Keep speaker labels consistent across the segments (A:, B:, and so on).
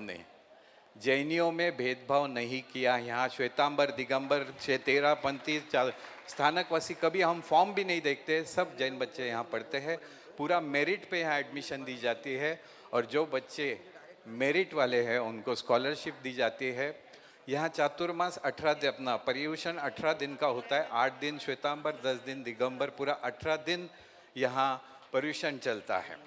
A: हमने जैनियों में भेदभाव नहीं किया। यहाँ श्वेतांबर, दिगंबर, तेरापंथी, स्थानकवासी कभी हम फॉर्म भी नहीं देखते। सब जैन बच्चे यहाँ पढ़ते हैं। पूरा मेरिट पे यहाँ एडमिशन दी जाती है और जो बच्चे मेरिट वाले हैं उनको स्कॉलरशिप दी जाती है। यहाँ चातुर्मास 18 दिन, अपना पर्युषण 18 दिन का होता है। 8 दिन श्वेतांबर, 10 दिन दिगंबर, पूरा 18 दिन यहाँ पर्युषण चलता है।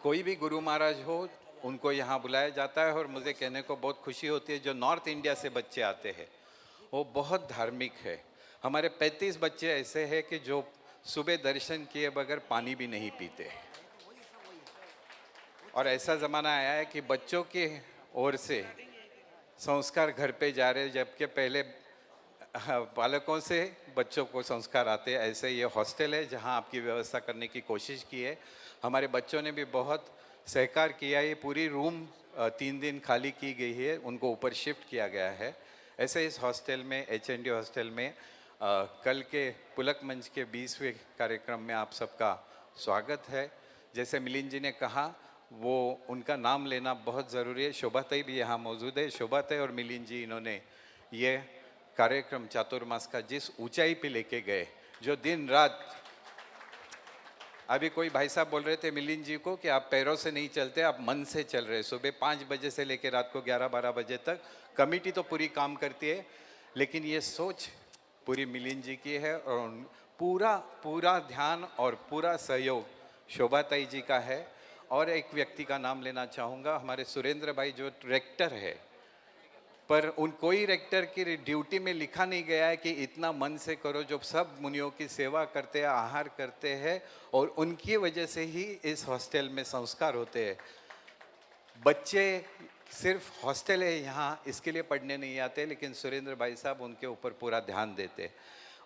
A: कोई भी गुरु महाराज हो उनको यहाँ बुलाया जाता है। और मुझे कहने को बहुत खुशी होती है, जो नॉर्थ इंडिया से बच्चे आते हैं वो बहुत धार्मिक है। हमारे 35 बच्चे ऐसे हैं कि जो सुबह दर्शन किए बगैर पानी भी नहीं पीते। और ऐसा ज़माना आया है कि बच्चों की ओर से संस्कार घर पे जा रहे, जबकि पहले पालकों से बच्चों को संस्कार आते हैं। ऐसे ये हॉस्टल है जहाँ आपकी व्यवस्था करने की कोशिश की है। हमारे बच्चों ने भी बहुत सहकार किया। ये पूरी रूम 3 दिन खाली की गई है, उनको ऊपर शिफ्ट किया गया है। ऐसे इस हॉस्टल में, HND हॉस्टल में कल के पुलक मंच के 20वें कार्यक्रम में आप सबका स्वागत है। जैसे मिलिंद जी ने कहा, वो उनका नाम लेना बहुत ज़रूरी है। शोभाताई भी यहाँ मौजूद है। शोभाताई और मिलिंद जी, इन्होंने ये कार्यक्रम चातुर्मास का जिस ऊंचाई पे लेके गए, जो दिन रात, अभी कोई भाई साहब बोल रहे थे मिलिंद जी को कि आप पैरों से नहीं चलते, आप मन से चल रहे। सुबह 5 बजे से लेकर रात को 11-12 बजे तक कमेटी तो पूरी काम करती है, लेकिन ये सोच पूरी मिलिंद जी की है। और पूरा ध्यान और पूरा सहयोग शोभाताई जी का है। और एक व्यक्ति का नाम लेना चाहूँगा, हमारे सुरेंद्र भाई जो रेक्टर है, पर कोई रेक्टर की ड्यूटी में लिखा नहीं गया है कि इतना मन से करो। जो सब मुनियों की सेवा करते हैं, आहार करते हैं, और उनकी वजह से ही इस हॉस्टल में संस्कार होते हैं। बच्चे सिर्फ हॉस्टल है यहाँ, इसके लिए पढ़ने नहीं आते, लेकिन सुरेंद्र भाई साहब उनके ऊपर पूरा ध्यान देते।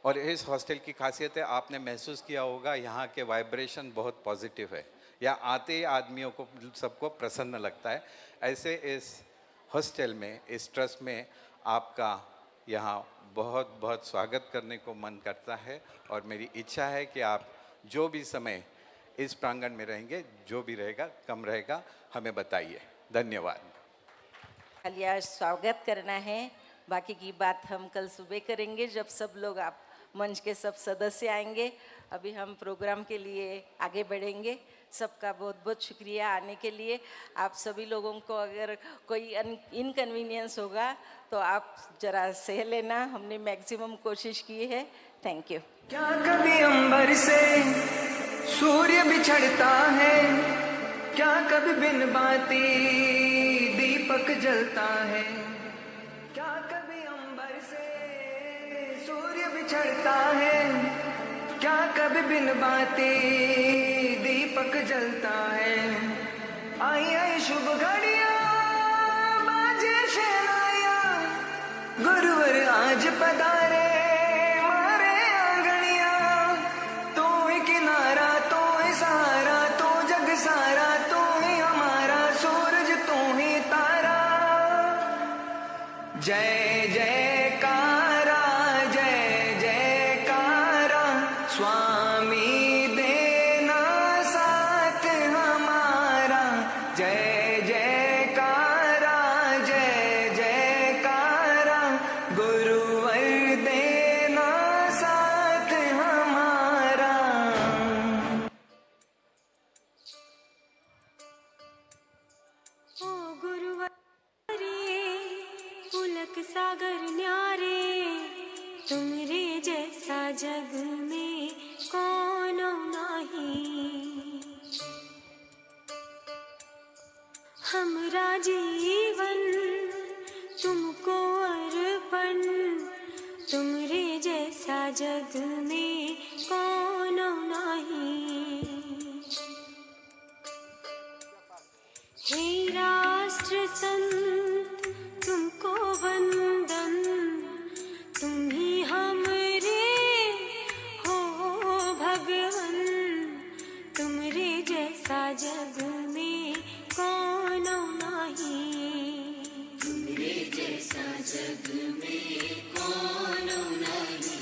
A: और इस हॉस्टल की खासियत है, आपने महसूस किया होगा, यहाँ के वाइब्रेशन बहुत पॉजिटिव है। या आते ही आदमियों को, सबको प्रसन्न लगता है। ऐसे इस हॉस्टल में, इस ट्रस्ट में आपका यहाँ बहुत बहुत स्वागत करने को मन करता है। और मेरी इच्छा है कि आप जो भी समय इस प्रांगण में रहेंगे, जो भी रहेगा, कम रहेगा, हमें बताइए। धन्यवाद।
B: खाली आज स्वागत करना है, बाकी की बात हम कल सुबह करेंगे जब सब लोग, आप मंच के सब सदस्य आएंगे। अभी हम प्रोग्राम के लिए आगे बढ़ेंगे। सबका बहुत बहुत शुक्रिया आने के लिए। आप सभी लोगों को अगर कोई इनकन्वीनियंस होगा तो आप जरा सह लेना, हमने मैक्सिमम कोशिश की है। Thank you.
C: क्या कभी अंबर से सूर्य बिछड़ता है, क्या कभी बिन बाती दीपक जलता है, क्या कभी अंबर से सूर्य बिछड़ता है, क्या कभी बिन बाती दीपक जलता है। आई आई शुभ घड़िया, बाजे शहनाया, गुरुवर आज पधारे मारे आंगनिया। तू ही किनारा, तू ही सहारा, तू जग सारा, तू ही हमारा सूरज, तू ही तारा। जय जयकारा, जय जयकारा, स्वामी देना साथ हमारा। जय जयकारा, जय जयकारा, गुरुवर देना साथ हमारा।
D: ओ गुरुवर पुलक सागर न्यारे, तुमरे जैसा जग में कौन नहीं। हमरा जीवन तुमको अर्पण, तुमरे जैसा जग में कौन नहीं। हे राष्ट्र संत तुमको वंदन, तुम ही हमरे हो भगवन, तुमरे जैसा जग में कौन नहीं। तुमरे जैसा जग में कौन नहीं।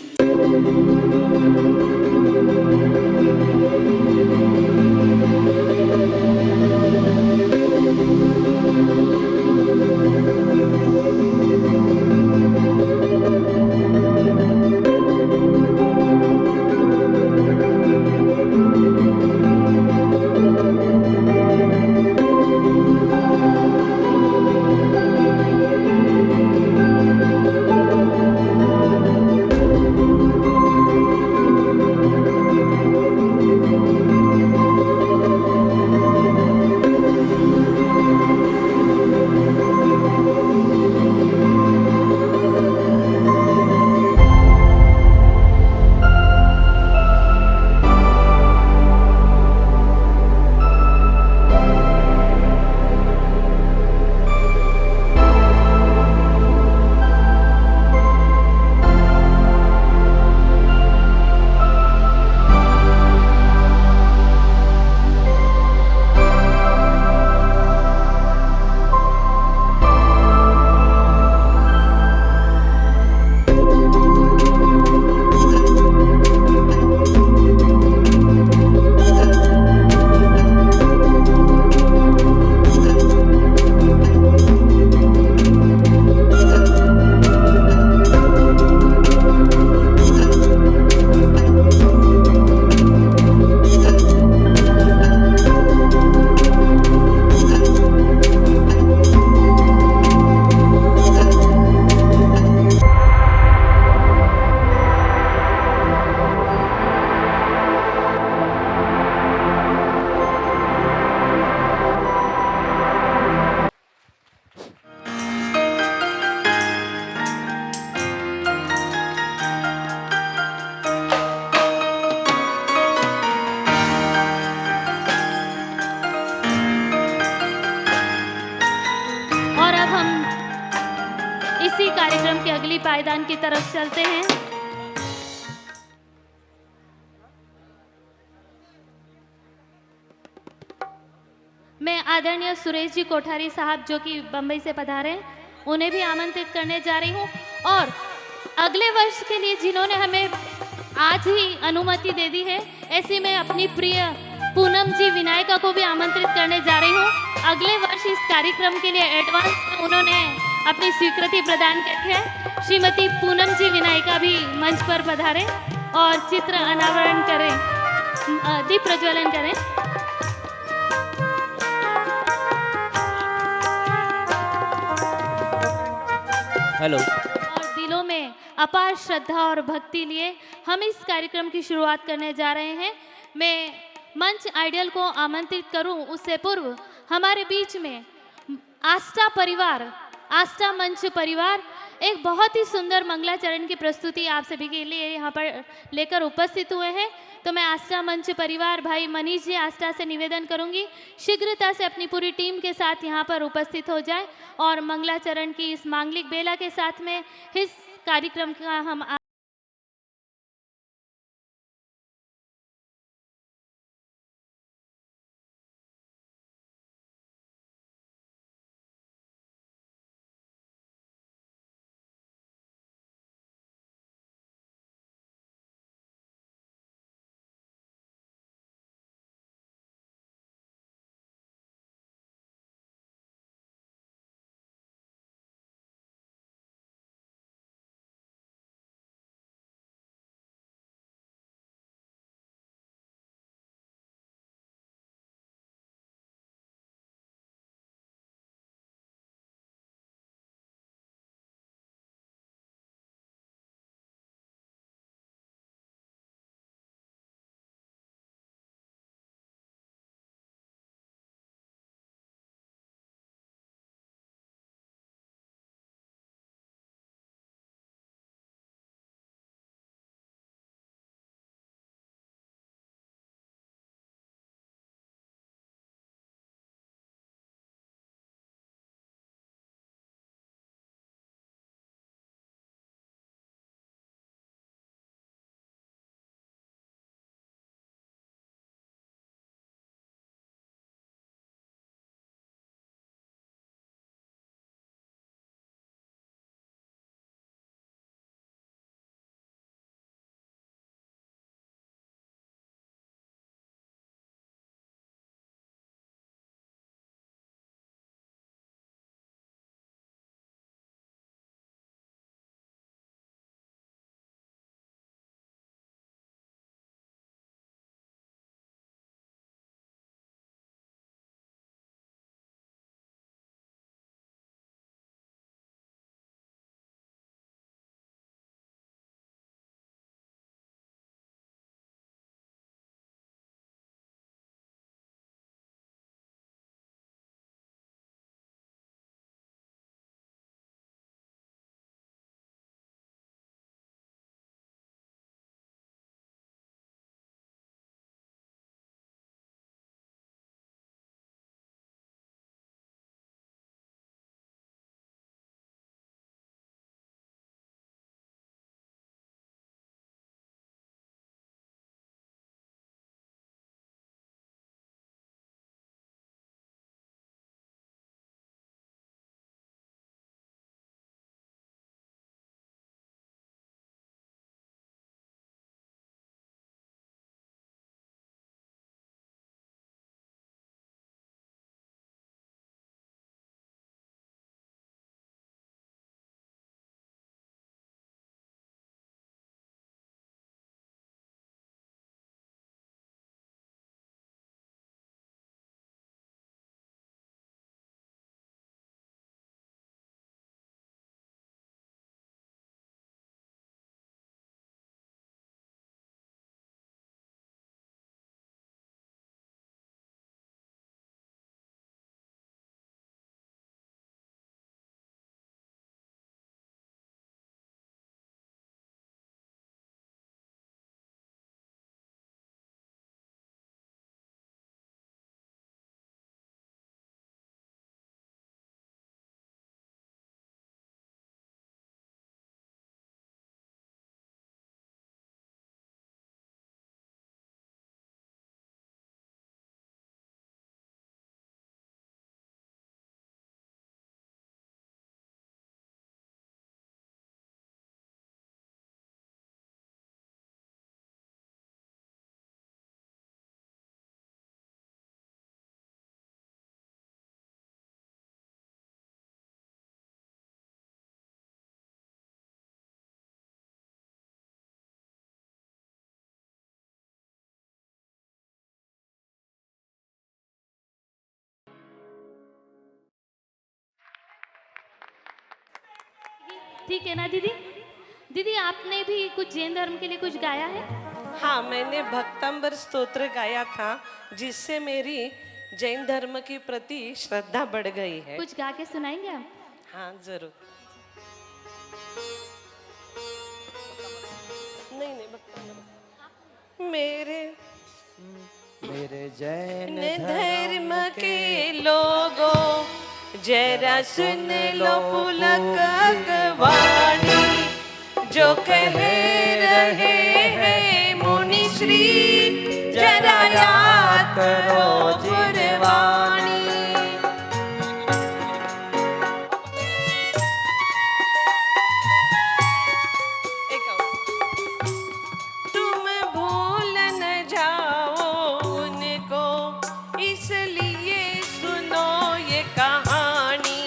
E: अगली पायदान की तरफ चलते हैं। मैं आदरणीय सुरेश जी कोठारी साहब जो कि बम्बई से पधारे हैं, उन्हें भी आमंत्रित करने जा रही हूँ। और अगले वर्ष के लिए जिन्होंने हमें आज ही अनुमति दे दी है, ऐसी मैं अपनी प्रिय पूनम जी विनायका को भी आमंत्रित करने जा रही हूँ। अगले वर्ष इस कार्यक्रम के लिए एडवांस में उन्होंने अपनी स्वीकृति प्रदान की है। श्रीमती पूनम जी विनायका भी मंच पर पधारें और चित्र अनावरण करें, दीप प्रज्वलन करें।
F: हेलो।
E: और दिलों में अपार श्रद्धा और भक्ति लिए हम इस कार्यक्रम की शुरुआत करने जा रहे हैं। मैं मंच आइडियल को आमंत्रित करूं उससे पूर्व हमारे बीच में आस्था परिवार, आस्था मंच परिवार एक बहुत ही सुंदर मंगलाचरण की प्रस्तुति आप सभी के लिए यहाँ पर लेकर उपस्थित हुए हैं। तो मैं आस्था मंच परिवार भाई मनीष जी आस्था से निवेदन करूंगी शीघ्रता से अपनी पूरी टीम के साथ यहाँ पर उपस्थित हो जाए और मंगलाचरण की इस मांगलिक बेला के साथ में इस कार्यक्रम का हम ठीक है ना दीदी? दीदी आपने भी कुछ जैन धर्म के लिए कुछ गाया है?
G: हाँ, मैंने भक्तांबर स्तोत्र गाया था, जिससे मेरी जैन धर्म के प्रति श्रद्धा बढ़ गई है।
E: कुछ गा के सुनाएंगे आप?
G: हाँ जरूर। नहीं नहीं, भक्तांबर मेरे
F: जैन
G: धर्म के लोगों जरा सुन लो पुलक वाणी, जो कह रहे हैं मुनि श्री, जरा याद करो गुरवाणी। तुम भूल न जाओ उनको, इसलिए सुनो ये कहानी,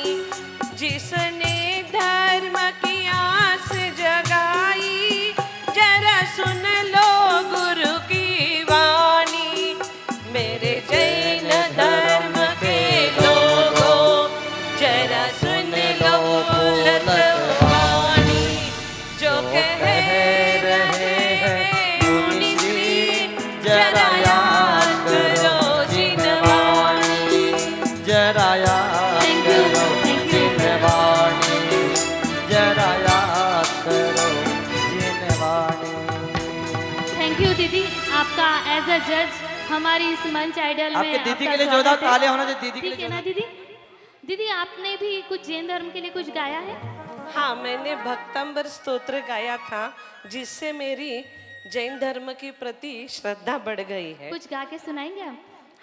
G: जिसने धर्म की आस जगाई, जरा सुन लो गुरु की वाणी। मेरे जैन धर्म के लोगों जरा सुन लो पुलक वाणी, जो कह रहे हैं मुनि श्री, जरा याद करो जिनवाणी,
F: जरा याद करो जिनवाणी, जरा याद करो जिनवाणी।
E: थैंक यू दीदी, आपका एज अ जज हमारी इस मंच आइडल में
F: आपके दीदी
E: आपका
F: के लिए
E: स्वागत
F: जोरदार
E: है।
F: तालियां होना चाहिए, दीदी के
E: ठीक
F: लिए
E: है ना दीदी? दीदी आपने भी कुछ जैन धर्म के लिए कुछ गाया है?
G: हाँ, मैंने भक्तांबर स्तोत्र गाया था, जिससे मेरी जैन धर्म के प्रति श्रद्धा बढ़ गई है।
E: कुछ गा के सुनाएंगे आप?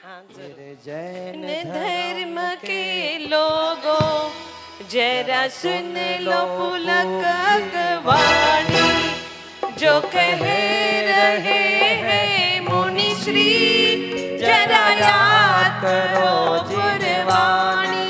G: हाँ जरूर।
F: मेरे जैन
G: धर्म के लोगों जरा सुन लो पुलक वाणी, जो कह रहे हैं मुनि श्री, जरा याद करो गुरवाणी।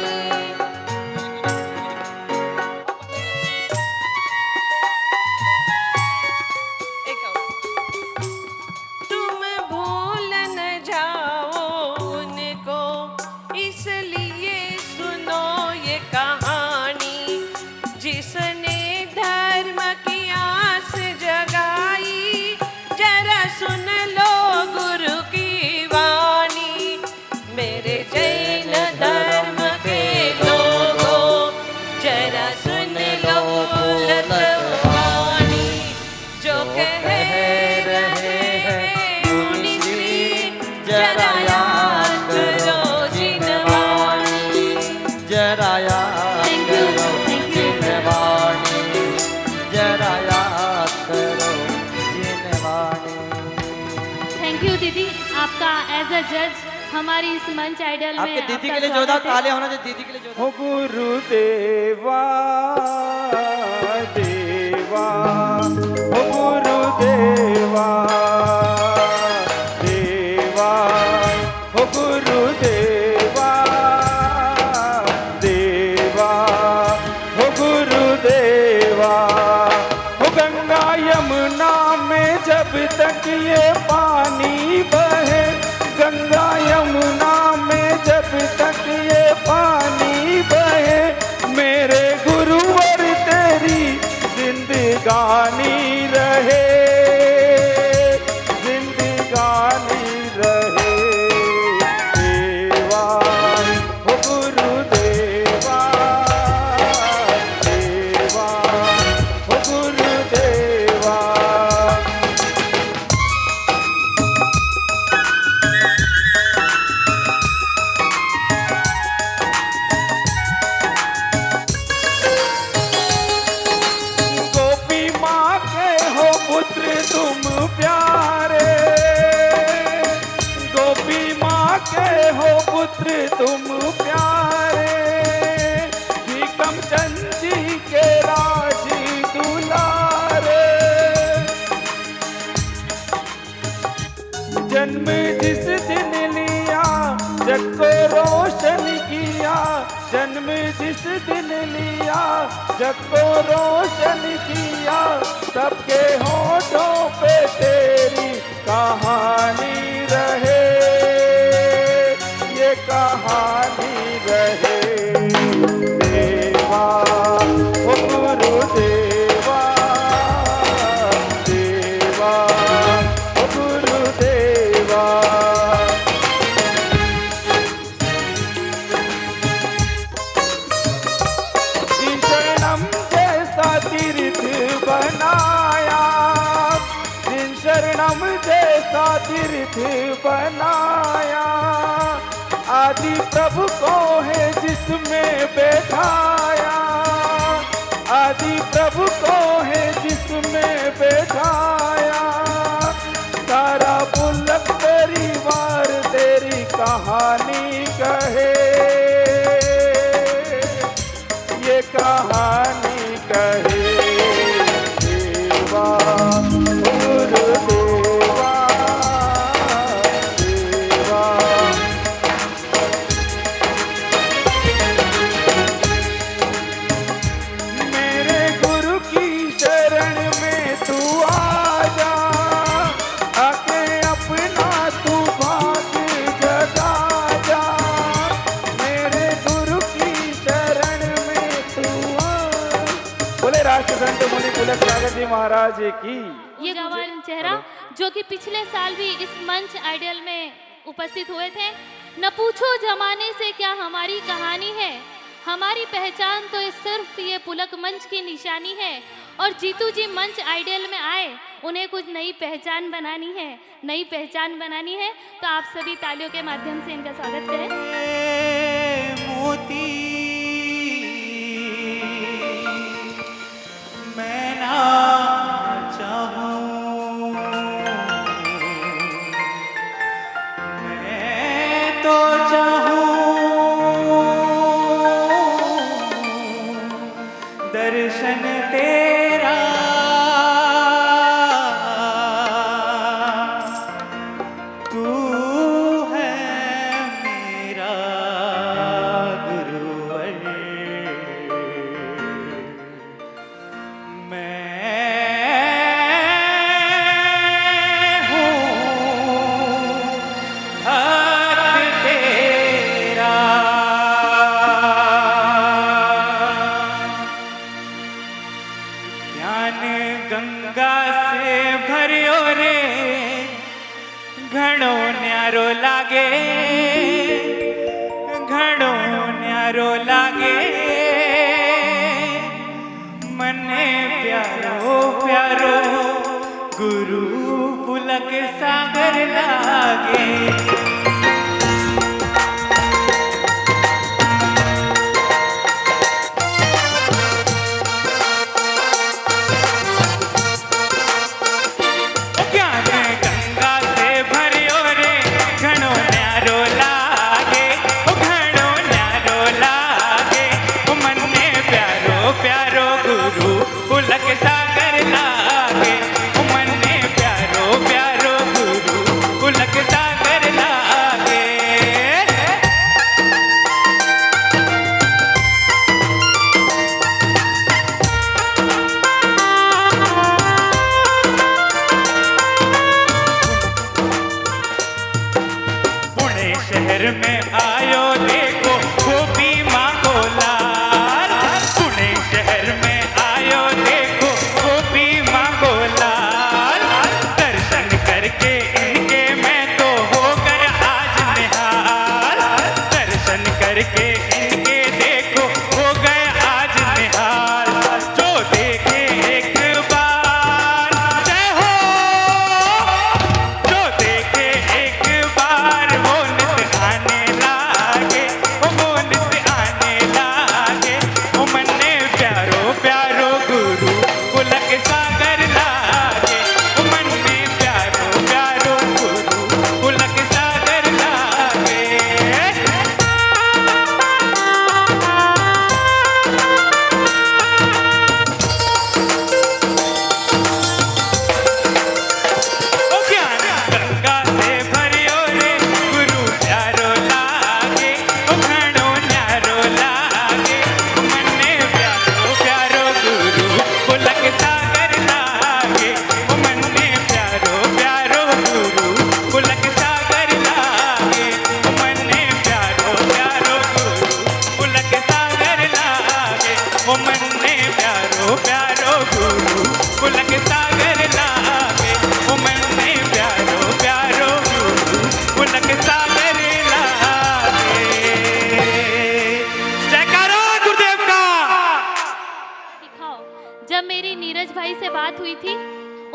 G: तुम भूल न जाओ उनको, इसलिए सुनो ये कहानी, जिसने धर्म की आस जगाई, जरा सुन लो गुरु की वाणी। मेरे जैन धर्म के लोगों जरा सुन लो पुलक वाणी, जो कह रहे हैं मुनि श्री, जरा याद करो जिनवाणी,
F: जरा याद करो जिनवाणी, जरा याद करो जिनवाणी।
E: थैंक यू दीदी, आपका एज अ जज हमारी इस मंच आइडल में
F: आपके दीदी
E: आपका
F: के लिए
E: स्वागत
F: जोरदार
E: है।
F: तालियां होना चाहिए, दीदी के लिए जोरदार।
A: ओ गुरुदेवा देवा, ओ गुरुदेवा देवा, ओ गुरुदेवा देवा, ओ गुरुदेवा। ओ गंगा यमुना में जब तक ये पानी बहे, गंगा यमुना में जब तक ये पानी बहे, मेरे गुरुवर तेरी जिंदगानी रहे, जिंदगानी रहे। देवा ओ गुरुदेवा देवा, ओ गुरुदेवा। गोपी माँ के हो पुत्र तुम प्यारे, गोपी माँ के हो पुत्र तुम प्यारे, विक्रम चंद जी के राजी दुलारे। जन्म जिस दिन लिया जग को रोशन किया, जन्म जिस दिन लिया जग को रोशन किया, सबके होठों पे तेरी कहानी रहे, ये कहानी रहे। देवा ओ गुरुदेव
H: ऐसा तीर्थ बनाया, आदि प्रभु को है जिसमें बैठाया, आदि प्रभु को है जिसमें बैठाया। सारा पुलक परिवार तेरी कहानी कहे, ये कहानी कहे। देवा गुरुदेवा देवा, मेरे गुरु की शरण में तू आ जा, आके अपना तू भाग जगा जा। मेरे गुरु की शरण में तू आ। बोले राष्ट्र संत मुनि पुलक सागर जी महाराज की।
E: ये गवान चेहरा जो कि पिछले साल भी इस मंच आइडियल में उपस्थित हुए थे। न पूछो जमाने से क्या हमारी कहानी है, हमारी पहचान तो सिर्फ ये पुलक मंच की निशानी है। और जीतू जी मंच आइडियल में आए, उन्हें कुछ नई पहचान बनानी है, नई पहचान बनानी है। तो आप सभी तालियों के माध्यम से इनका स्वागत करें।
I: मोती मैं ना चाहूं, मैं तो चाहूं दर्शन तेरा, तू है मेरा गुरुवर, मैं हूँ भक्त तेरा। ज्ञान गंगा से भरियो रे, घणो न्यारो लागे, घणो न्यारो लागे, मने प्यारो प्यारो गुरु पुलक सागर लागे। ज्ञान गंगा से भरियो रे, घणो न्यारो लागे, ओ घणो न्यारो लागे, ओ मन्ने प्यारो प्यारो गुरु पुलक सागर लागे, ओ मन्ने प्यारो प्यारो गुरु पुलक सागर लागे।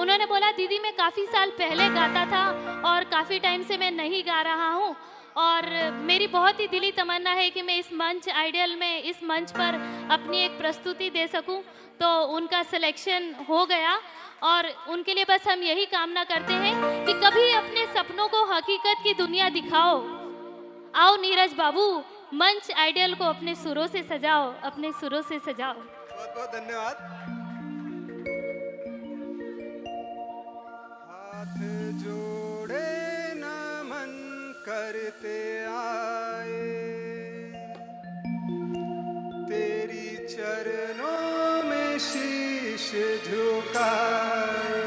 E: उन्होंने बोला दीदी मैं काफ़ी साल पहले गाता था और काफ़ी टाइम से मैं नहीं गा रहा हूँ और मेरी बहुत ही दिली तमन्ना है कि मैं इस मंच आइडियल में इस मंच पर अपनी एक प्रस्तुति दे सकूं। तो उनका सिलेक्शन हो गया और उनके लिए बस हम यही कामना करते हैं कि कभी अपने सपनों को हकीकत की दुनिया दिखाओ। आओ नीरज बाबू, मंच आइडियल को अपने सुरों से सजाओ, अपने सुरों से सजाओ।
H: बहुत बहुत धन्यवाद। हाथ जोड़े नमन करते आए, तेरी चरणों में शीश झुकाए।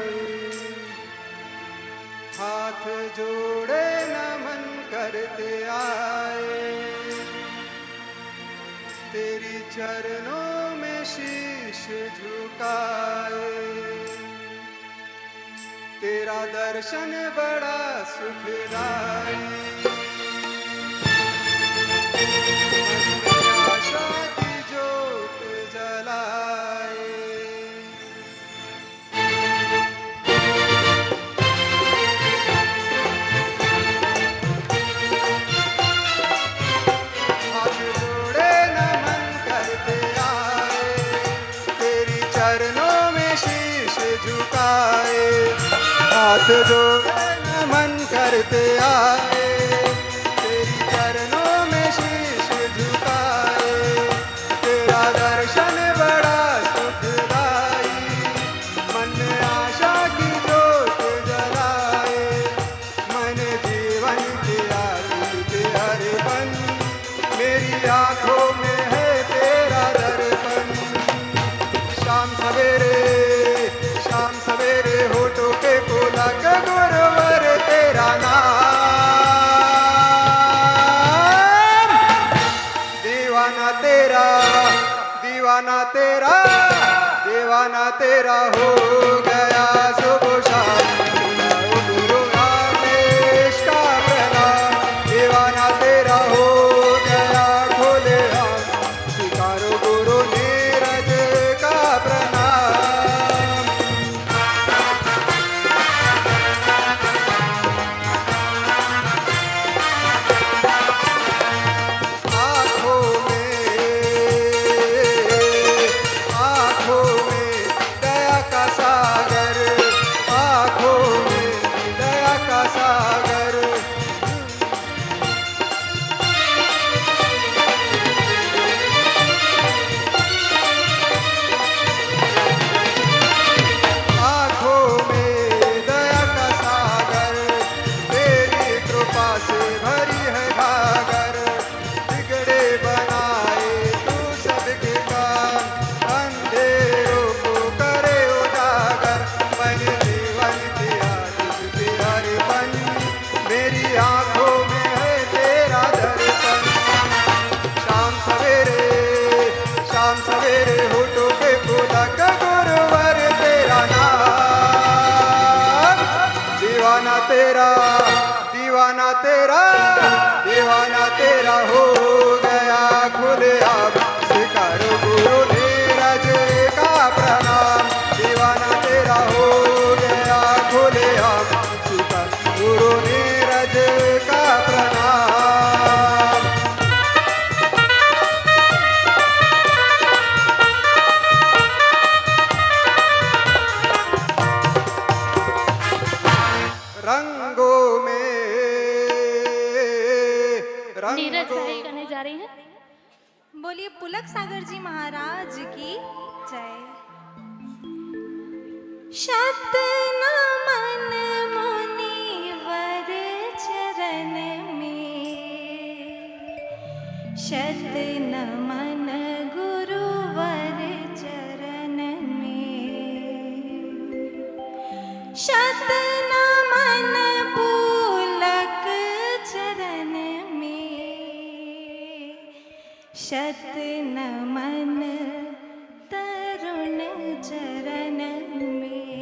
H: हाथ जोड़े नमन करते आए, तेरी चरणों में शीश झुकाए। तेरा दर्शन बड़ा सुखदाई, मन में आशा की ज्योत जलाए। हाथ जोड़े नमन करते आए, तेरी चरणों में शीश झुकाए। हाथ जोड़े नमन करते आए, तेरी चरणों में शीश झुकाए। तेरा दर्शन बड़ा सुखदाई, मन में आशा की ज्योत जलाए। मन जीवन की आरती के हरपन, मेरी आंखों में है तेरा दर्पण। शाम सवेरे होठों पे पुलक गुरुवर तेरा नाम। दीवाना तेरा, दीवाना तेरा, दीवाना तेरा हो गया सुबह शाम। गुरु रामेश का प्रणाम, दीवाना तेरा हो गया खोले हम। स्वीकारो गुरु नीरज का प्रणाम। आँखों में दया का सागर, आँखों में दया का सागर। आँखों में दया का सागर, तेरी कृपा से भरी है घागर। बिगड़े बनाए तू सबके काम, अंधेरों को करे उजागर। मन जीवन की आतिश के हरपन, मेरी आंखों में है तेरा दर्पण। शाम सवेरे होठों पे पुलक गुरुवर तेरा नाम। दीवाना तेरा, दीवाना तेरा, दीवाना तेरा हो गया खुलेआम। स्वीकारो गुरु नीरज का प्रणाम, दीवाना तेरा हो गया खुलेआम। स्वीकारो गुरु नीरज का प्रणाम। रंगों में
E: नीरज भाई करने जा रही हैं।
D: बोलिए पुलक सागर जी महाराज की जय। शत नमन मुनिवर चरण में, शत नमन गुरुवर चरण में। शत नमन पुलक चरण में, शत नमन तरुण चरण में।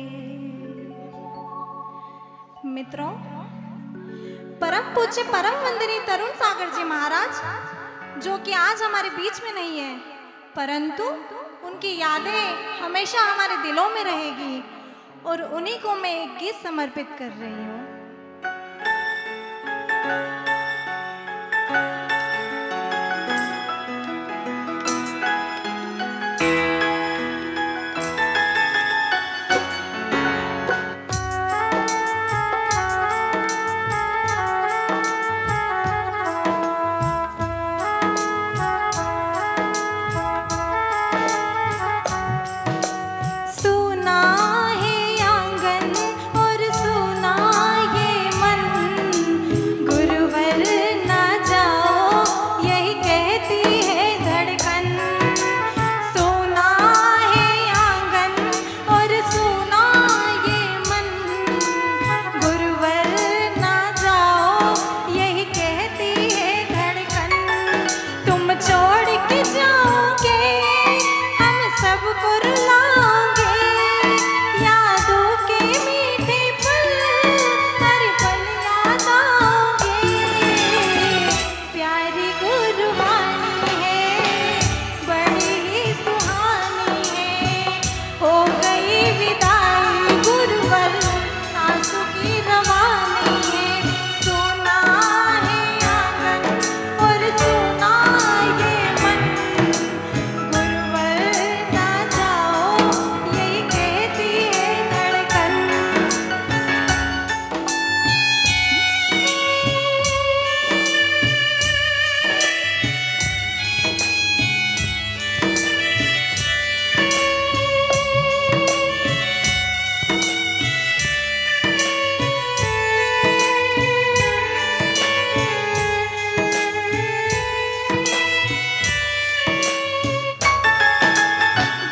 D: मित्रों, परम पूज्य परम वंदनीय तरुण सागर जी महाराज, जो कि आज हमारे बीच में नहीं है, परंतु उनकी यादें हमेशा हमारे दिलों में रहेगी। और उन्हीं को मैं एक गीत समर्पित कर रही हूँ। सुना है आंगन और सुना ये मन, गुरुवर ना जाओ यही कहती है धड़कन। सुना है आंगन और सुना ये मन, गुरुवर ना जाओ यही कहती है धड़कन। तुम छोड़ के जाओगे हम सबको रुलाओगे, यादों के मीठे पल हर पल याद आओगे। प्यारी गुरुवाणी है बड़ी ही सुहानी है, हो गई विदाई गुरुवर आंसू की रवानी है। सोना है आंगन और सोना ये मन, गुरुवर ना जाओ यही कहती है धड़कन।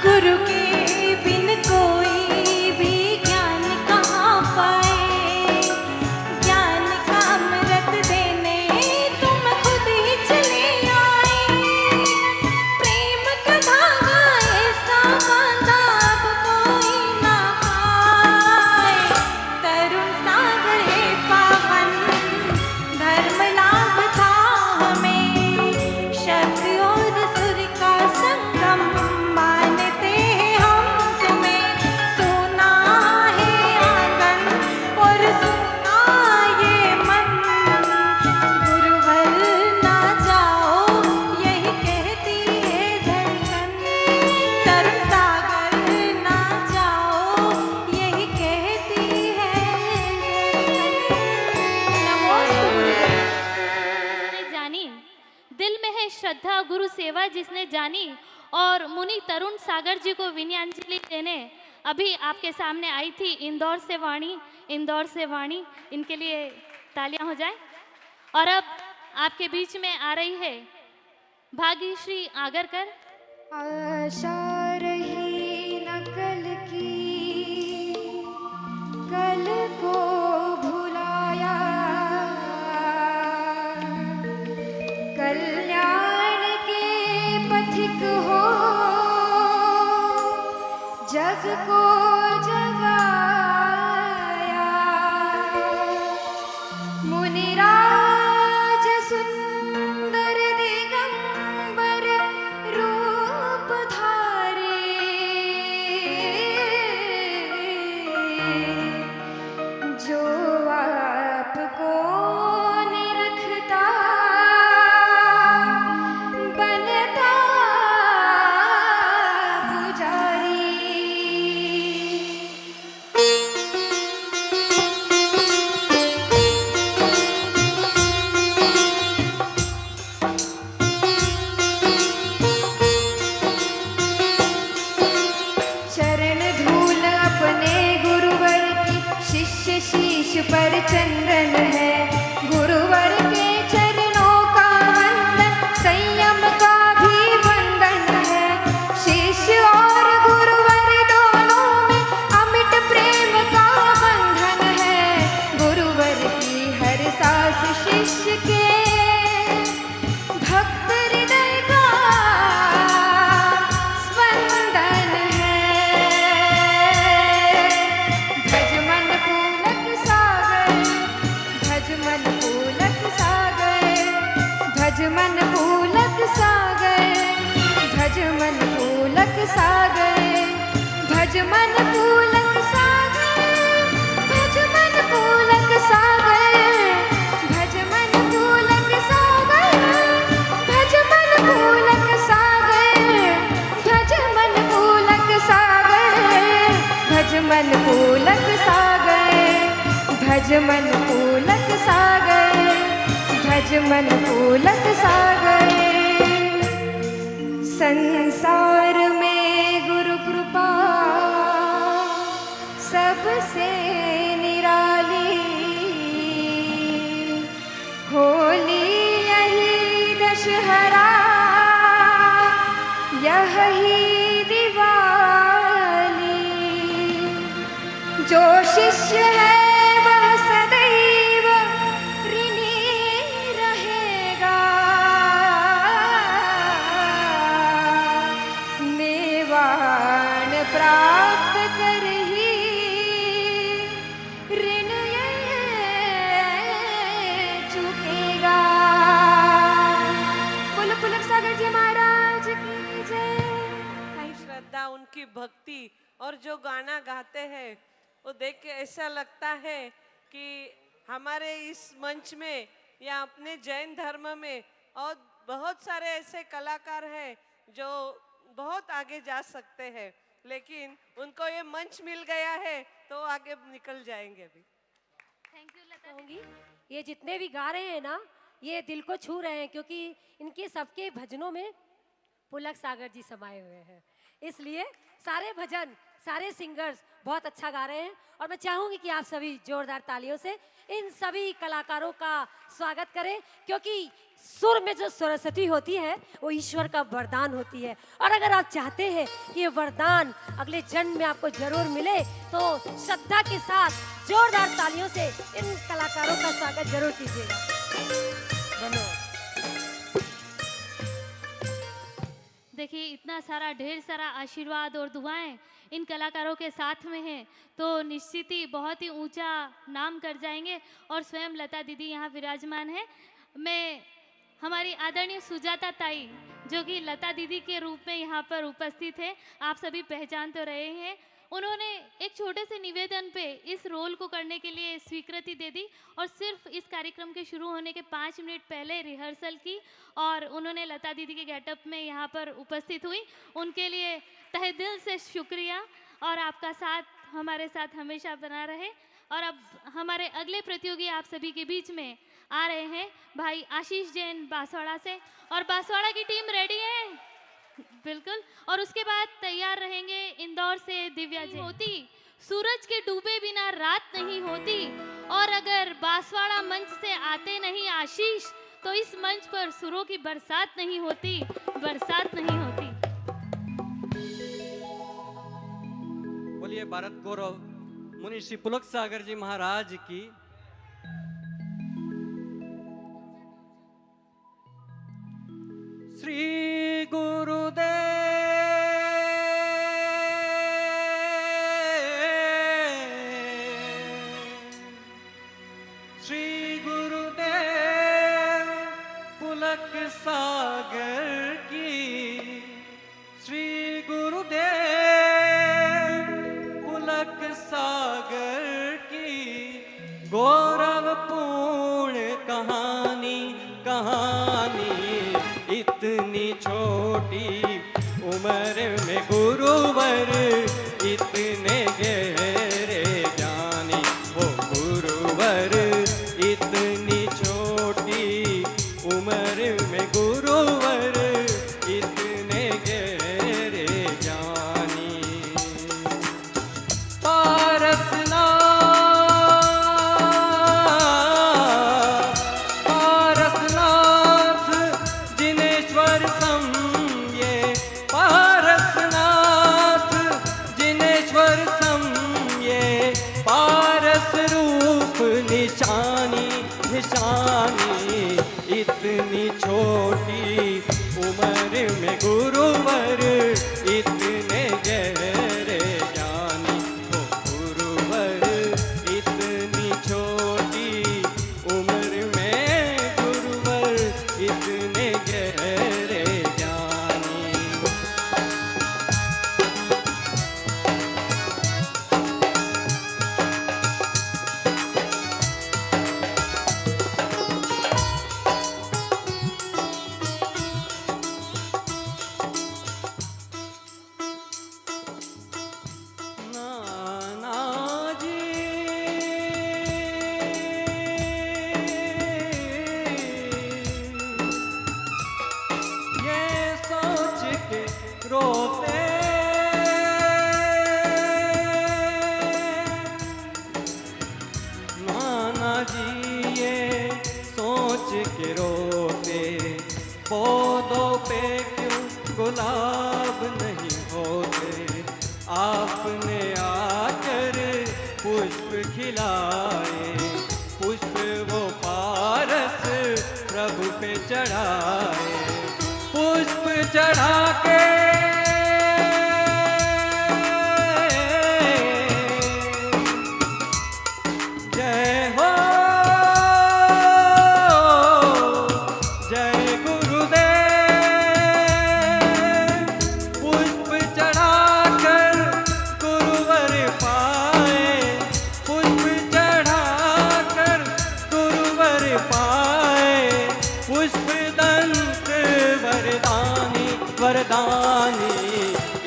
D: गुरु के बिन कोई भी ज्ञान कहाँ पाए, ज्ञान का अमृत देने तुम खुद ही चले आए। प्रेम का धागा ऐसा बांधा अब कोई ना पाए, तरुण सागर है पावन धर्म लाभ था हमें। शक्ति और सुर का संगम मानते हैं हम तुम्हें। सोना है आंगन और सोना ये मन, गुरुवर ना जाओ यही कहती है धड़कन। तरुण सागर ना जाओ यही कहती है धड़कन। नमोस्तु गुरुदेव।
E: ने जानी, दिल में है श्रद्धा गुरु सेवा जिसने जानी, और मुनि तरुण सागर जी को विनयांजलि देने अभी आपके सामने आई थी इंदौर से वाणी, इंदौर से वाणी। इनके लिए तालियां हो जाए। और अब आपके बीच में आ रही है भाग्यश्री आगरकर।
J: आशा रही न कल की, कल को भुलाया, कल्याण के पथिक हो जग को जगाया। मुनिराज सुंदर दिगंबर रूप धारे, जो आपको निरखता बनता पुजारी। चरण धूल अपने गुरुवर की, शिष्य शीश पर चंदन है। गुरुवर के चरणों का वंदन, संयम का भी बंधन है। शिष्य और गुरुवर दोनों में अमिट प्रेम का बंधन है। गुरुवर की हर सांस शिष्य के भक्त हृदय का स्पंदन है। भज मन पूलक सागर, भज मन पूलक सागर, भज मन पूलक सागर, भज मन पूलक सागर, भज मन पूलक सागर। सागर भज मन पुलक सागर भज मन पुलक सागर भज मन पुलक सागर भज मन पुलक सागर भज मन पुलक सागर भज मन पुलक सागर। संसार में गुरु कृपा सबसे निराली, होली यही दशहरा यही दिवाली। जो शिष्य है वह सदैव ऋणी रहेगा, निर्वाण प्राप्त कर ही ऋण ये चुकेगा। बोलो पुलक सागर जी महाराज की जय।
G: श्रद्धा, उनकी भक्ति और जो गाना गाते हैं वो देख के ऐसा लगता है कि हमारे इस मंच में या अपने जैन धर्म में और बहुत सारे ऐसे कलाकार हैं जो बहुत आगे जा सकते हैं, लेकिन उनको ये मंच मिल गया है तो आगे निकल जाएंगे भी।
E: थैंक यू लता।
K: कहूंगी ये जितने भी गा रहे हैं ना, ये दिल को छू रहे हैं, क्योंकि इनके सबके भजनों में पुलक सागर जी समाये हुए हैं। इसलिए सारे भजन, सारे सिंगर्स बहुत अच्छा गा रहे हैं और मैं चाहूंगी कि आप सभी जोरदार तालियों से इन सभी कलाकारों का स्वागत करें, क्योंकि सुर में जो सरस्वती होती है वो ईश्वर का वरदान होती है। और अगर आप चाहते हैं कि ये वरदान अगले जन्म में आपको जरूर मिले तो श्रद्धा के साथ जोरदार तालियों से इन कलाकारों का स्वागत जरूर कीजिएगा। धन्यवाद।
E: देखिए, इतना सारा ढेर सारा आशीर्वाद और दुआएं इन कलाकारों के साथ में हैं तो निश्चित ही बहुत ही ऊंचा नाम कर जाएंगे। और स्वयं लता दीदी यहाँ विराजमान है। मैं हमारी आदरणीय सुजाता ताई, जो कि लता दीदी के रूप में यहाँ पर उपस्थित है, आप सभी पहचान तो रहे हैं। उन्होंने एक छोटे से निवेदन पे इस रोल को करने के लिए स्वीकृति दे दी और सिर्फ इस कार्यक्रम के शुरू होने के 5 मिनट पहले रिहर्सल की और उन्होंने लता दीदी के गेटअप में यहाँ पर उपस्थित हुई। उनके लिए तहे दिल से शुक्रिया और आपका साथ हमारे साथ हमेशा बना रहे। और अब हमारे अगले प्रतियोगी आप सभी के बीच में आ रहे हैं भाई आशीष जैन बांसवाड़ा से, और बांसवाड़ा की टीम रेडी है बिल्कुल। और उसके बाद तैयार रहेंगे इंदौर से दिव्या जी। होती सूरज के डूबे बिना रात नहीं होती, और अगर बांसवाड़ा मंच से आते नहीं आशीष तो इस मंच पर सुरों की बरसात नहीं होती, बरसात नहीं होती।
F: बोलिए भारत गौरव मुनि श्री पुलक सागर जी महाराज की। श्री गुरुदेव श्री गुरुदेव पुलक सागर की। श्री गुरुदेव पुलक सागर की गौरवपूर्ण कहानी इतनी छोटी उम्र में गुरुवर इतने गहरे ज्ञानी, वो गुरुवर इतनी छोटी उम्र में गुरुवर इतने गहरे ज्ञानी। पारसनाथ जिनेश्वर समये, पारसनाथ जिनेश्वर समये, पारस रूप निशानी इतनी छोटी उम्र में गुरुवर इतने गहरे ज्ञानी, वो गुरुवर इतनी छोटी उम्र में गुरुवर इतने गहरे ज्ञानी। रोते। नाना जी ये सोच के रोते, पौधों पे क्यों गुलाब नहीं होते। आपने आकर पुष्प खिलाए, पुष्प वो पारस प्रभु पे चढ़ाए। पुष्प चढ़ा के जय हो जय गुरुदेव। पुष्प चढ़ाकर गुरुवर पाए, पुष्प चढ़ाकर गुरुवर पाए। पुष्प दंत वरदानी वरदानी,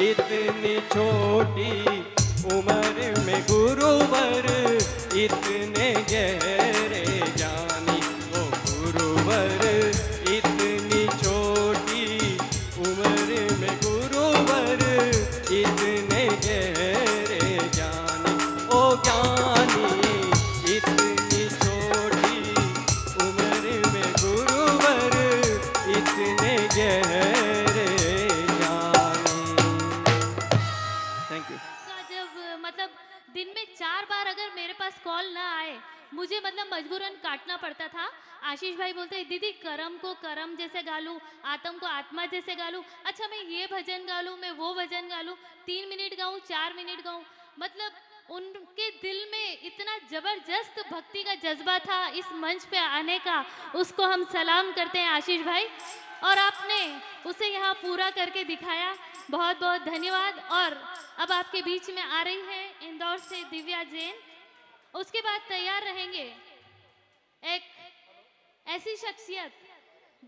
F: इतनी छोटी उम्र में गुरुवर इतने गहरे ज्ञानी। ओ गुरुवर इतनी छोटी उम्र में गुरुवर इतने गहरे ज्ञानी। ओ ज्ञानी इतनी छोटी उम्र में गुरुवर इतने गहरे ज्ञानी। Thank you.
E: का जब मतलब दिन में 4 बार अगर मेरे पास कॉल ना आए, मुझे मतलब मजबूरन काटना पड़ता था। आशीष भाई बोलते हैं दीदी करम को करम जैसे गा लूँ, आत्म को आत्मा जैसे गा लूँ। अच्छा मैं ये भजन गा लूँ, मैं वो भजन गा लूँ, 3 मिनट गाऊँ 4 मिनट गाऊँ। मतलब उनके दिल में इतना जबरदस्त भक्ति का जज्बा था इस मंच पे आने का, उसको हम सलाम करते हैं आशीष भाई। और आपने उसे यहाँ पूरा करके दिखाया, बहुत बहुत धन्यवाद। और अब आपके बीच में आ रही है इंदौर से दिव्या जैन। उसके बाद तैयार रहेंगे एक ऐसी शख्सियत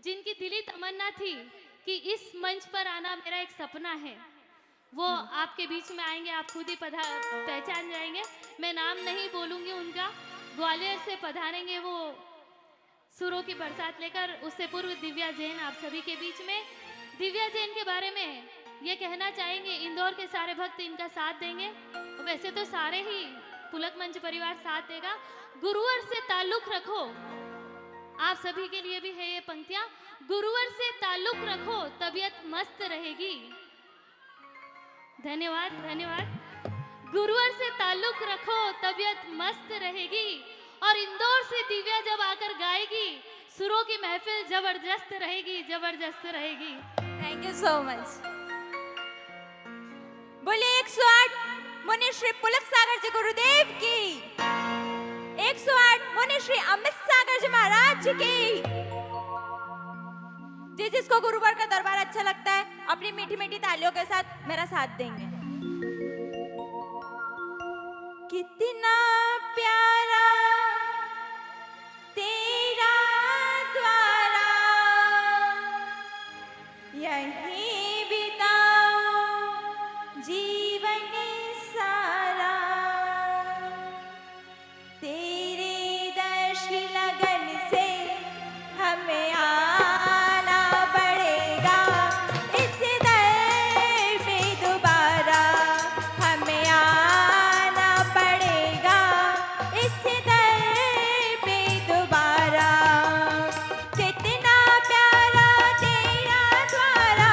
E: जिनकी दिली तमन्ना थी कि इस मंच पर आना मेरा एक सपना है। वो आपके बीच में आएंगे, आप खुद ही पहचान जाएंगे। मैं नाम नहीं बोलूंगी उनका। ग्वालियर से पधारेंगे वो सुरों की बरसात लेकर। उससे पूर्व दिव्या जैन आप सभी के बीच में। दिव्या जैन के बारे में ये कहना चाहेंगे, इंदौर के सारे भक्त इनका साथ देंगे। वैसे तो सारे ही पुलक मंच परिवार साथ देगा। गुरुवर से ताल्लुक रखो, आप सभी के लिए भी है ये पंक्तियां। गुरुवर से ताल्लुक रखो, तबीयत मस्त रहेगी। धन्यवाद धन्यवाद। गुरुवर से ताल्लुक रखो, तबीयत मस्त रहेगी। और इंदौर से दिव्या जब आकर गाएगी, सुरों की महफिल जबरदस्त रहेगी, जबरदस्त रहेगी।
D: Thank you so much. बोले 108 मुनि श्री पुलक सागर जी गुरुदेव की, 108 मुनि श्री अमित सागर जी महाराज जी की। जिसको गुरुवर का दरबार अच्छा लगता है, अपनी मीठी मीठी तालियों के साथ मेरा साथ देंगे। कितना प्यारा तेरा द्वारा, यहीं बिताओ जीवन सारा। तेरे दर्श की लगन से हमें आना पड़ेगा, इस दर पे दोबारा हमें आना पड़ेगा, इस दर पे दोबारा। कितना प्यारा तेरा द्वारा,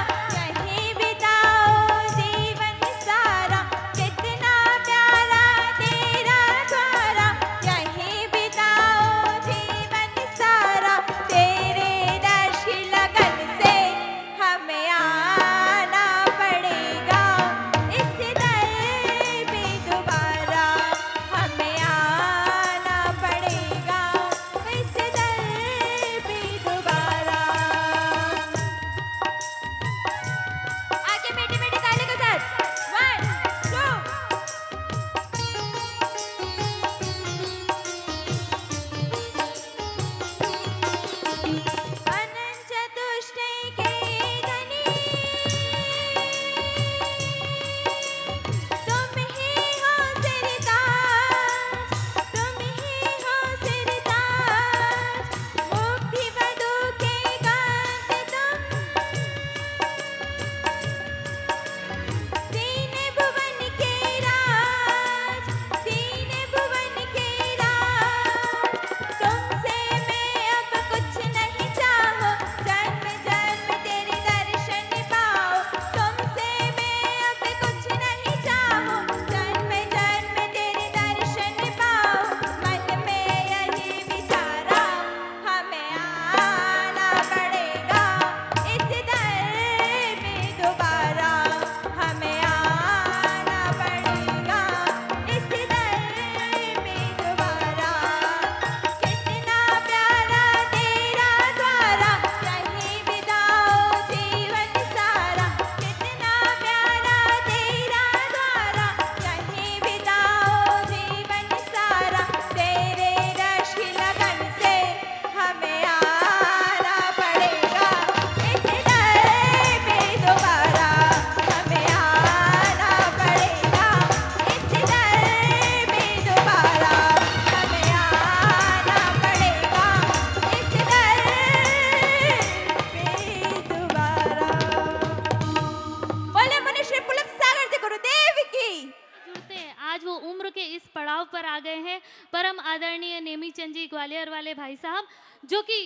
E: ग्वालियर वाले भाई साहब, जो कि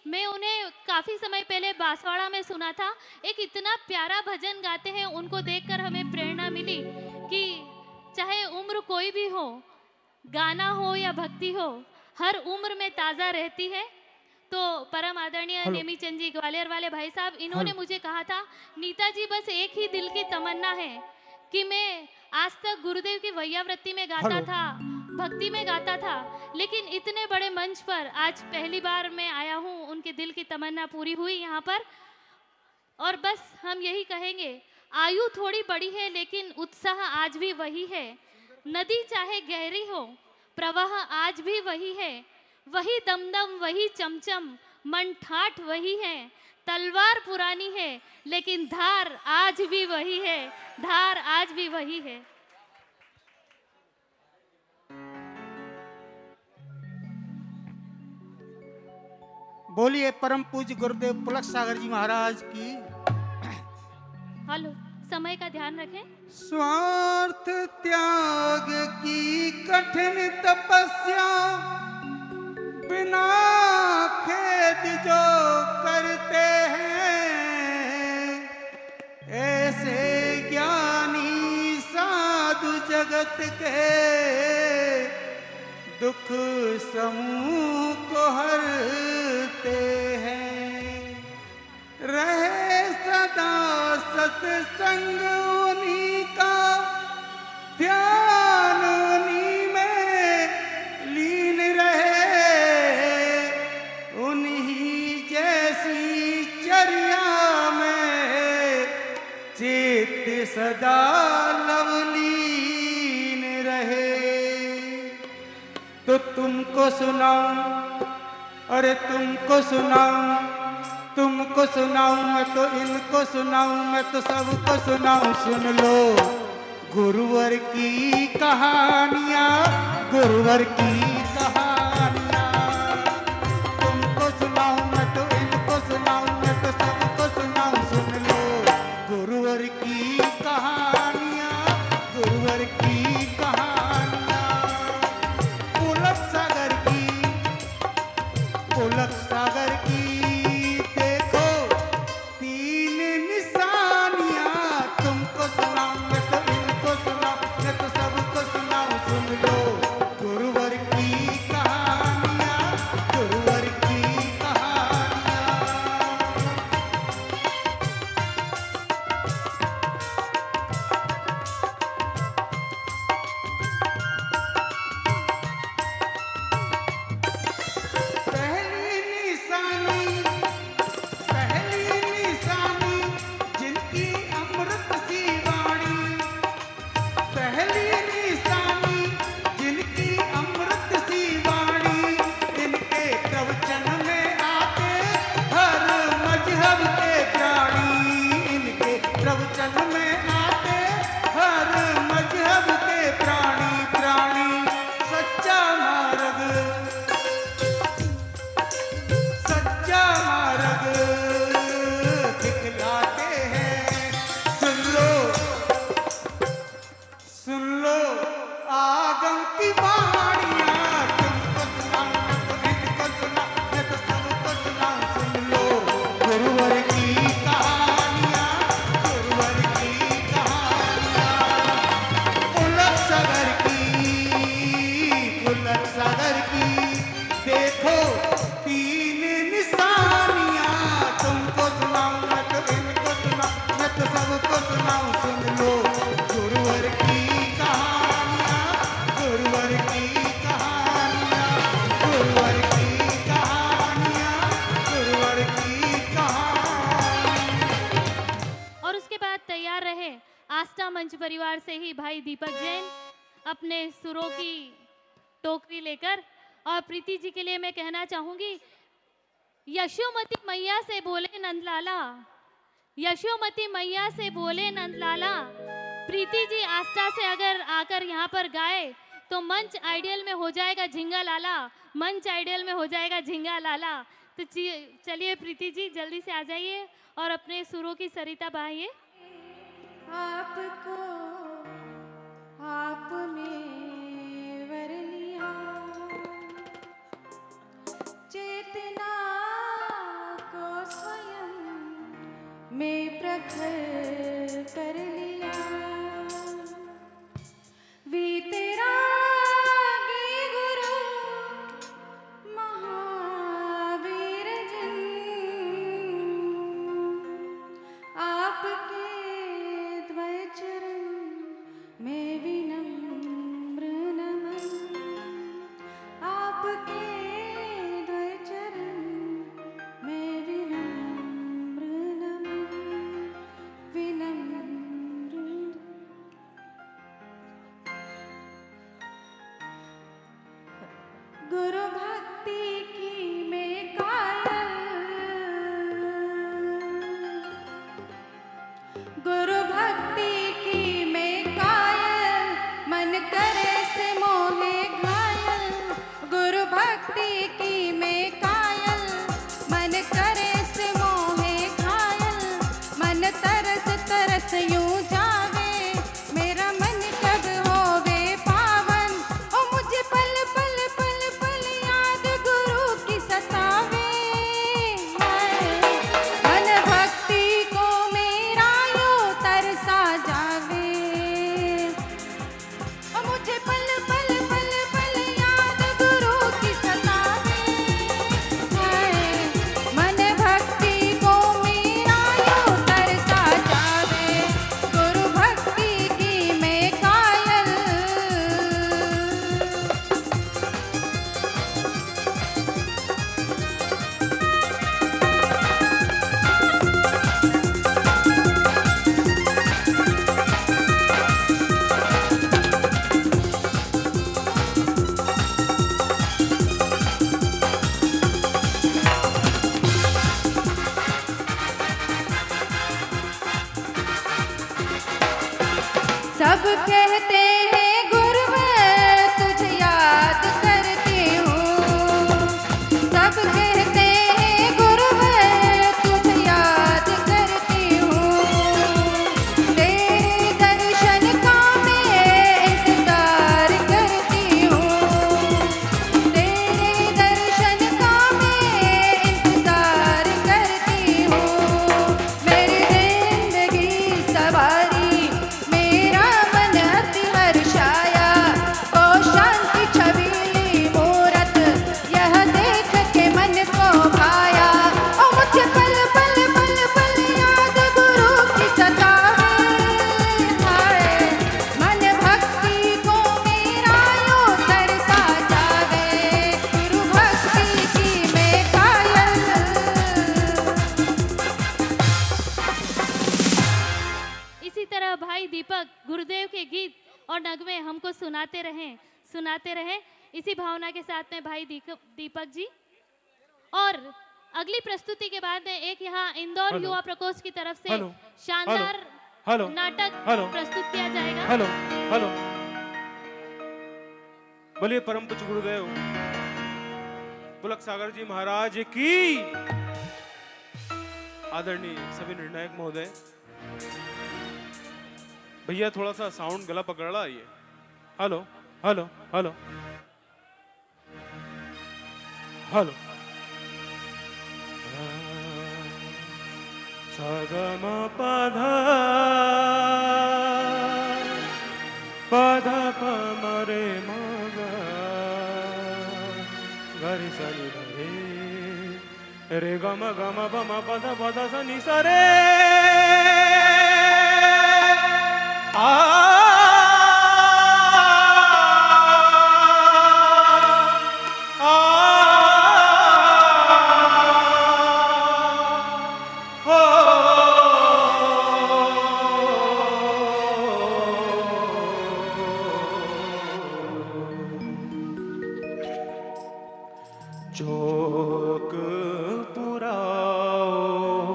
E: मैं उन्हें काफ़ी समय पहले बांसवाड़ा में सुना था। एक इतना प्यारा भजन गाते हैं, उनको देखकर हमें प्रेरणा मिली कि चाहे उम्र कोई भी हो, गाना हो या भक्ति हो, हर उम्र में ताज़ा रहती है। तो परम आदरणीय नेमीचंद जी ग्वालियर वाले भाई साहब, इन्होंने मुझे कहा था, नीता जी बस एक ही दिल की तमन्ना है कि मैं आज तक गुरुदेव की वैयावृत्ति में गाता था, भक्ति में गाता था, लेकिन इतने बड़े मंच पर आज पहली बार मैं आया हूँ, उनके दिल की तमन्ना पूरी हुई यहाँ पर। और बस हम यही कहेंगे, आयु थोड़ी बड़ी है लेकिन उत्साह आज भी वही है। नदी चाहे गहरी हो, प्रवाह आज भी वही है। वही दमदम, वही चमचम, मन ठाठ वही है। तलवार पुरानी है लेकिन धार आज भी वही है, धार आज भी वही है।
L: बोलिए परम पूज्य गुरुदेव पुलक सागर जी महाराज की।
E: हेलो, समय का ध्यान रखें।
H: स्वार्थ त्याग की कठिन तपस्या, बिना खेद जो करते हैं, ऐसे ज्ञानी साधु जगत के दुख समूह को हरते हैं। रहे सदा सत्संग उन्हीं का, ध्यान उन्हीं में लीन रहे, उन्हीं जैसी चर्या में चित्त सदा लवलीन रहे। तो तुमको सुनाऊं, अरे तुमको सुनाऊं, तुमको सुनाऊं, मैं तो इनको सुनाऊं, मैं तो सबको सुनाऊं। सुन लो गुरुवर की कहानियां, गुरुवर की कहानियां। तुमको सुनाऊं, मैं तो इनको सुनाऊं, मैं तो सबको सुनाऊं। सुन लो गुरुवर की कहानियां, गुरुवर की कहानियां। पुलक सागर की, पुलक सागर की देखो तीन निशानियां। तुमको सुनाऊं, मैं तो इनको सुनाऊं, मैं तो सबको सुनाऊं। सुन लो गुरुवर की कहानियां, गुरुवर की कहानियां। पहली निशानी, पहली निशानी जिनकी अमृत सी वाणी, पहली निशानी जिनकी अमृत सी वाणी। इनके प्रवचन में आते हर मजहब के प्राणी, इनके प्रवचन में आते हर मजहब के प्राणी। प्राणी सच्चा मार्ग, सच्चा मार्ग दिखलाते हैं। सुन लो, सुन लो आगम की वाणियां। तुमको सुनाऊं, मैं तो इनको सुनाऊं, मैं तो सबको सुनाऊं। सुन लो गुरुवर की कहानियां, गुरुवर की कहानियां। पुलक सागर की, पुलक सागर की देखो तीन निशानियां। तुमको सुनाऊं, मैं तो इनको सुनाऊं, मैं तो सबको सुनाऊं। सुन लो गुरुवर की कहानियां, गुरुवर की कहानियां, गुरुवर की कहानियां, गुरुवर की कहानियां।
E: और उसके बाद तैयार रहे आस्था मंच परिवार से ही भाई दीपक जैन अपने सुरों की टोकरी लेकर। और प्रीति जी के लिए मैं कहना चाहूंगी, यशोमती मैया से बोले नंदलाला, यशोमती मैया से बोले नंदलाला। प्रीति जी आस्था से अगर आकर यहाँ पर गाए तो मंच आइडियल में हो जाएगा झिंगा लाला, मंच आइडियल में हो जाएगा झिंगा लाला। तो चलिए प्रीति जी जल्दी से आ जाइए और अपने सुरों की सरिता बहाइए।
J: आपको आप में वर लिया,
D: चेतना को स्वयं में प्रखर कर लिया। वीतरागी गुरु महावीर जन, आपके द्वय चरण में विनम्र नमन। आपके द्वय चरण में विनम्र नमन, विनम्र। गुरु भक्ति की मैं कायल, गुरु भक्ति की मैं कायल, मन करे से मोहे घायल। गुरु भक्ति की मैं कायल, मन करे से मोहे घायल। मन तरस तरस यूं जावे, मेरा मन कब होवे पावन। ओ मुझे पल पल पल पल याद गुरु की सतावे। मन भक्ति को मेरा यूं तरसा जावे। ओ मुझे पल पल पल पल याद गुरु की सतावे। मन भक्ति को मेरा यूं तरसा जावे। गुरु भक्ति की मैं कायल। सब कहते हैं गुरुवर तुझे याद करती हूँ। सब कहते हैं गुरुवर तुझे याद करती हूँ। तेरे दर्शन का मैं इंतजार करती हूँ। तेरे दर्शन का मैं इंतजार करती हूँ। मेरी जिंदगी सवारी, मेरा मन अति हर्षाया। ओ शांति छबीली मूरत, यह देख के मन को भाया। ओ मुझे पल पल पल पल याद गुरु की सतावे। हाय मन भक्ति को मेरा यूं तरसा जावे। गुरु भक्ति की मैं कायल।
E: इसी तरह भाई दीपक गुरुदेव के गीत और नगमे हमको सुनाते रहें। इसी भावना के साथ में भाई दीपक जी। और अगली प्रस्तुति के बाद में एक यहाँ इंदौर
H: हेलो।
E: युवा प्रकोष्ठ की तरफ से
H: हेलो।
E: शानदार
H: हेलो।
E: नाटक
H: हेलो।
E: प्रस्तुत किया जाएगा।
H: हेलो हेलो, बोलिए परम पूज्य गुरुदेव पुलक सागर जी महाराज की। आदरणीय सभी निर्णायक महोदय, भैया थोड़ा सा साउंड गला पकड़ रहा है ये। Hello hello hello hello. सगम पध पध पमरे मग गरि सनि धरे रे गम गम बम पद पद सनि सरे चौक पुराओ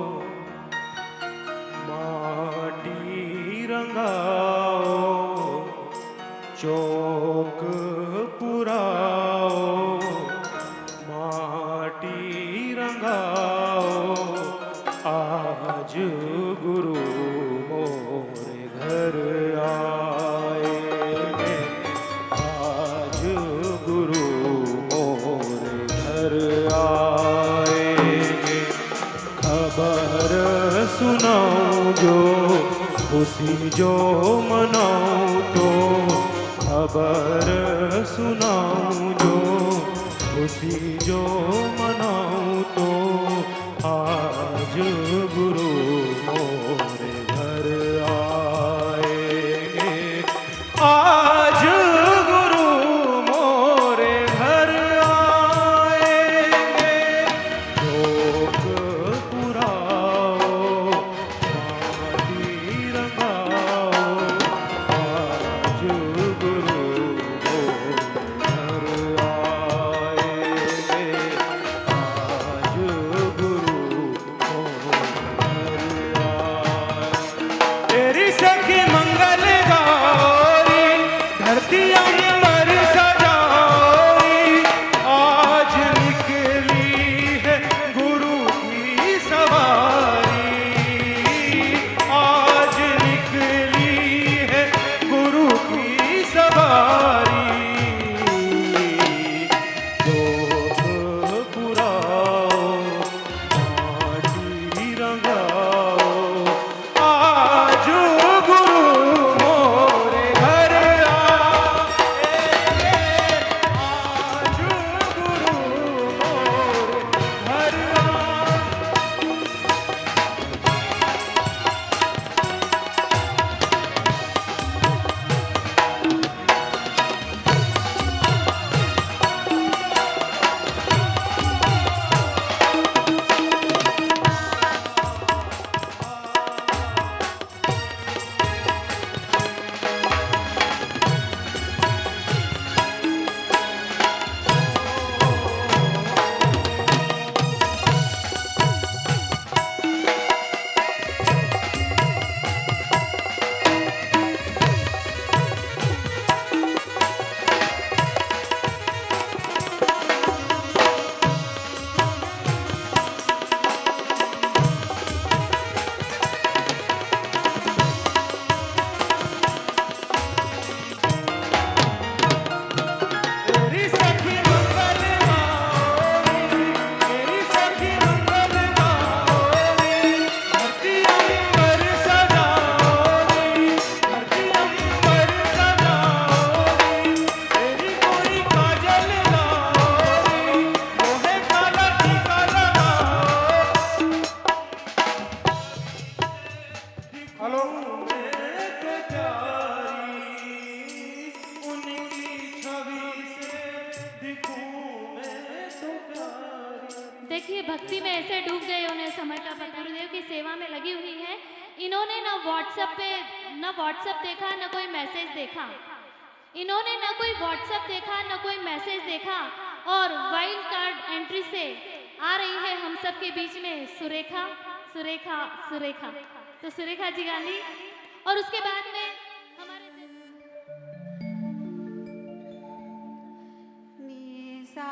H: माटी रंगाओ, चौक पुराओ माटी रंगाओ। आज गुरु मोरे घर आए हैं, आज गुरु मोरे घर आए। सुनाऊं जो खुशी जो मनाऊं तो खबर सुनाऊं जो खुशी जो मनाऊं तो आज गुरु मोरे घर आएंगे आज गुरु मोरे घर आएंगे शोक पुराओ माटी रंगाओ आज गुरु मोरे घर आएंगे आज गुरु मोरे घर आएंगे तेरी सखी मंगल गौरी धरती अंबर सजाई आज निकली है गुरु की सवारी आज निकली है गुरु की सवारी शोक पुराओ माटी रंगाओ आज गुरु मोरे घर आएंगे आज गुरु मोरे घर आएंगे तेरी सखी मंगल गौरी तेरी सखी मंगल गौरी धरती अंबर सजाओगी धरती अंबर सजाओगी तेरी कोई काजल लाओगी मोहे काला टीका लगाओ हेलो तो प्यारी उनकी छवि से दिखूं मैं तो प्यारी
E: देखिए भक्ति में ऐसे डूब गए उन्हें समय का पता गुरुदेव की सेवा में लगी हुई है। इन्होंने ना व्हाट्सएप देखा ना कोई मैसेज देखा इन्होंने ना कोई व्हाट्सएप देखा ना कोई मैसेज देखा और वाइल्ड कार्ड एंट्री से आ रही है हम सब के बीच में सुरेखा सुरेखा सुरेखा। तो सुरेखा जी गानी और उसके बाद में हमारे
J: सा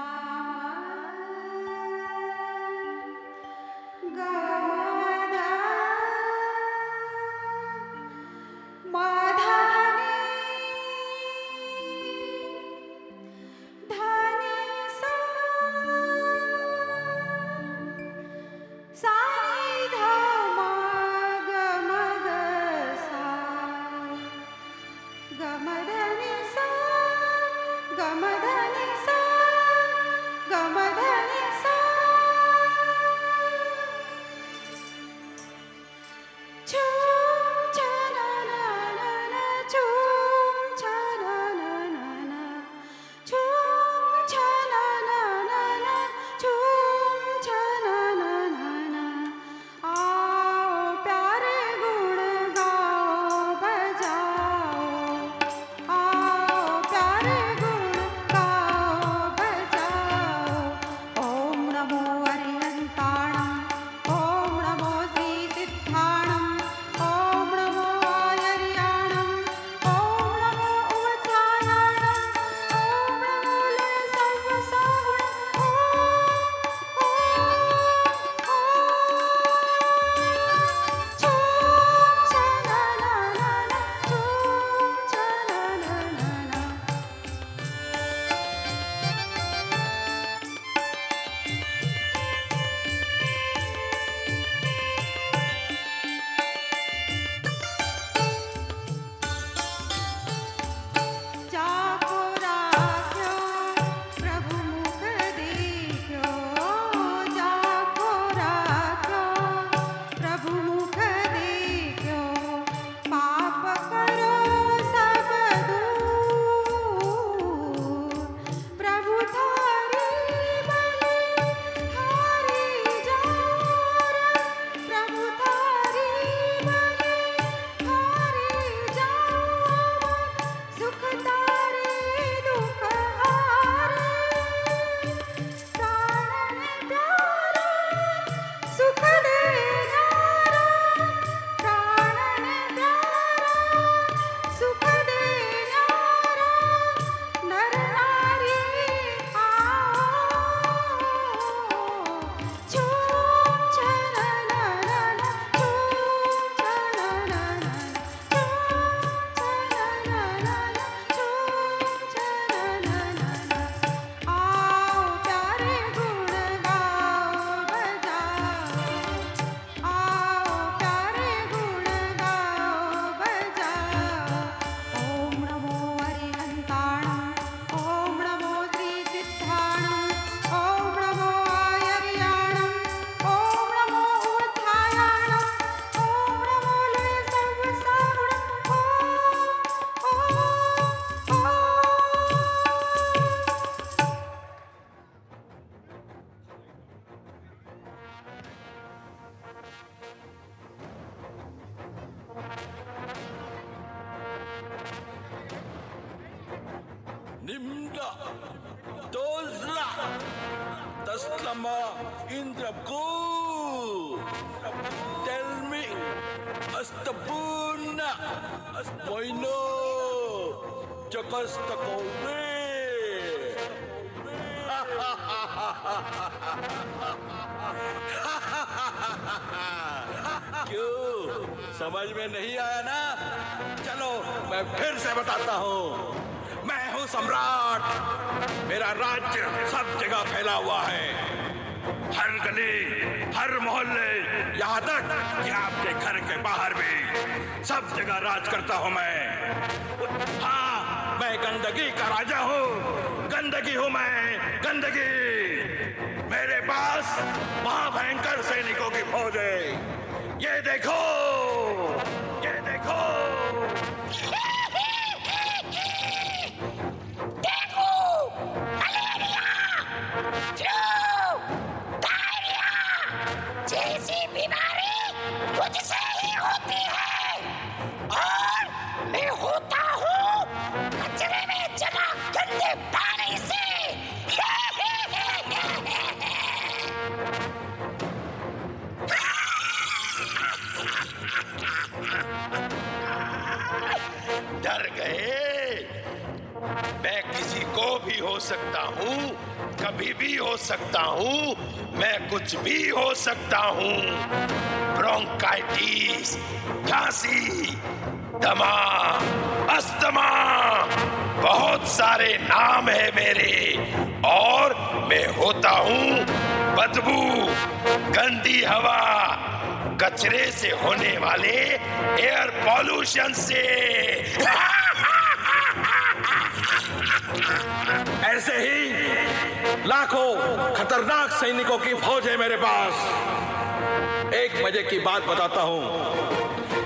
M: Nimda, Dozla, Taslama, Indraku. Tell me, Astabuna, Moino, Chakastakowe. क्यों समझ में नहीं आया ना? चलो मैं फिर से बताता हूँ। मैं हूँ सम्राट। मेरा राज्य सब जगह फैला हुआ है, हर गली, हर मोहल्ले, यहाँ तक कि आपके घर के बाहर भी सब जगह राज करता हूँ मैं। हाँ, मैं गंदगी का राजा हूँ। गंदगी हूँ मैं, गंदगी। मेरे पास महाभयंकर सैनिकों की फौज है। ये देखो, ये देखो।
N: जैसी बीमारी मुझसे ही होती है और मैं होता हूँ कचरे में जमा गंदे पानी से।
M: डर गए? मैं किसी को भी हो सकता हूँ, कभी भी हो सकता हूँ, मैं कुछ भी हो सकता हूँ। ब्रोंकाइटिस, खांसी, दमा, अस्थमा, बहुत सारे नाम है मेरे। और मैं होता हूँ बदबू, गंदी हवा, कचरे से होने वाले एयर पॉल्यूशन से। ऐसे ही लाखों खतरनाक सैनिकों की फौज है मेरे पास। एक मजे की बात बताता हूँ।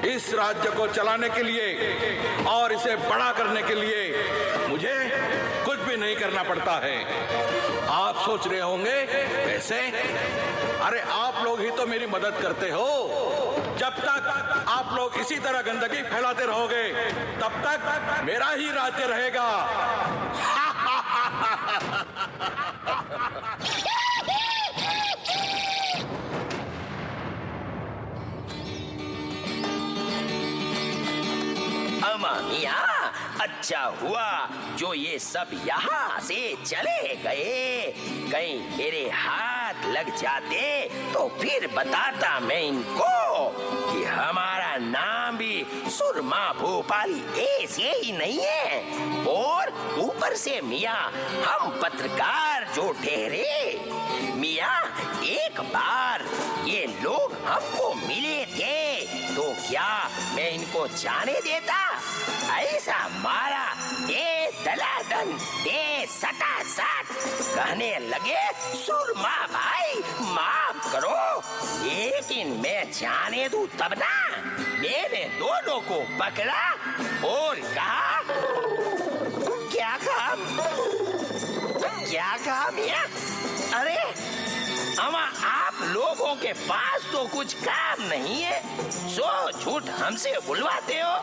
M: इस राज्य को चलाने के लिए और इसे बड़ा करने के लिए मुझे कुछ भी नहीं करना पड़ता है। आप सोच रहे होंगे कैसे? अरे आप लोग ही तो मेरी मदद करते हो। जब तक आप लोग इसी तरह गंदगी फैलाते रहोगे तब तक मेरा ही राज्य रहेगा।
N: अम्मा मियाँ, अच्छा हुआ जो ये सब यहाँ से चले गए। कहीं मेरे हाथ लग जाते तो फिर बताता मैं इनको कि हमारा नाम भी सुरमा भोपाली ऐसे ही नहीं है। और ऊपर से मियाँ हम पत्रकार जो ठहरे। मियाँ, एक बार ये लोग हमको मिले थे तो क्या मैं इनको जाने देता? ऐसा मारा दे दलादन दे सटासट। कहने लगे सुरमा भाई माफ करो, लेकिन मैं जाने दूं तब ना। मैंने दोनों को पकड़ा और कहा, क्या कहा? क्या कहा मियाँ? अरे अम्मा, आप लोगों के पास तो कुछ काम नहीं है, सो झूठ हमसे बुलवाते हो।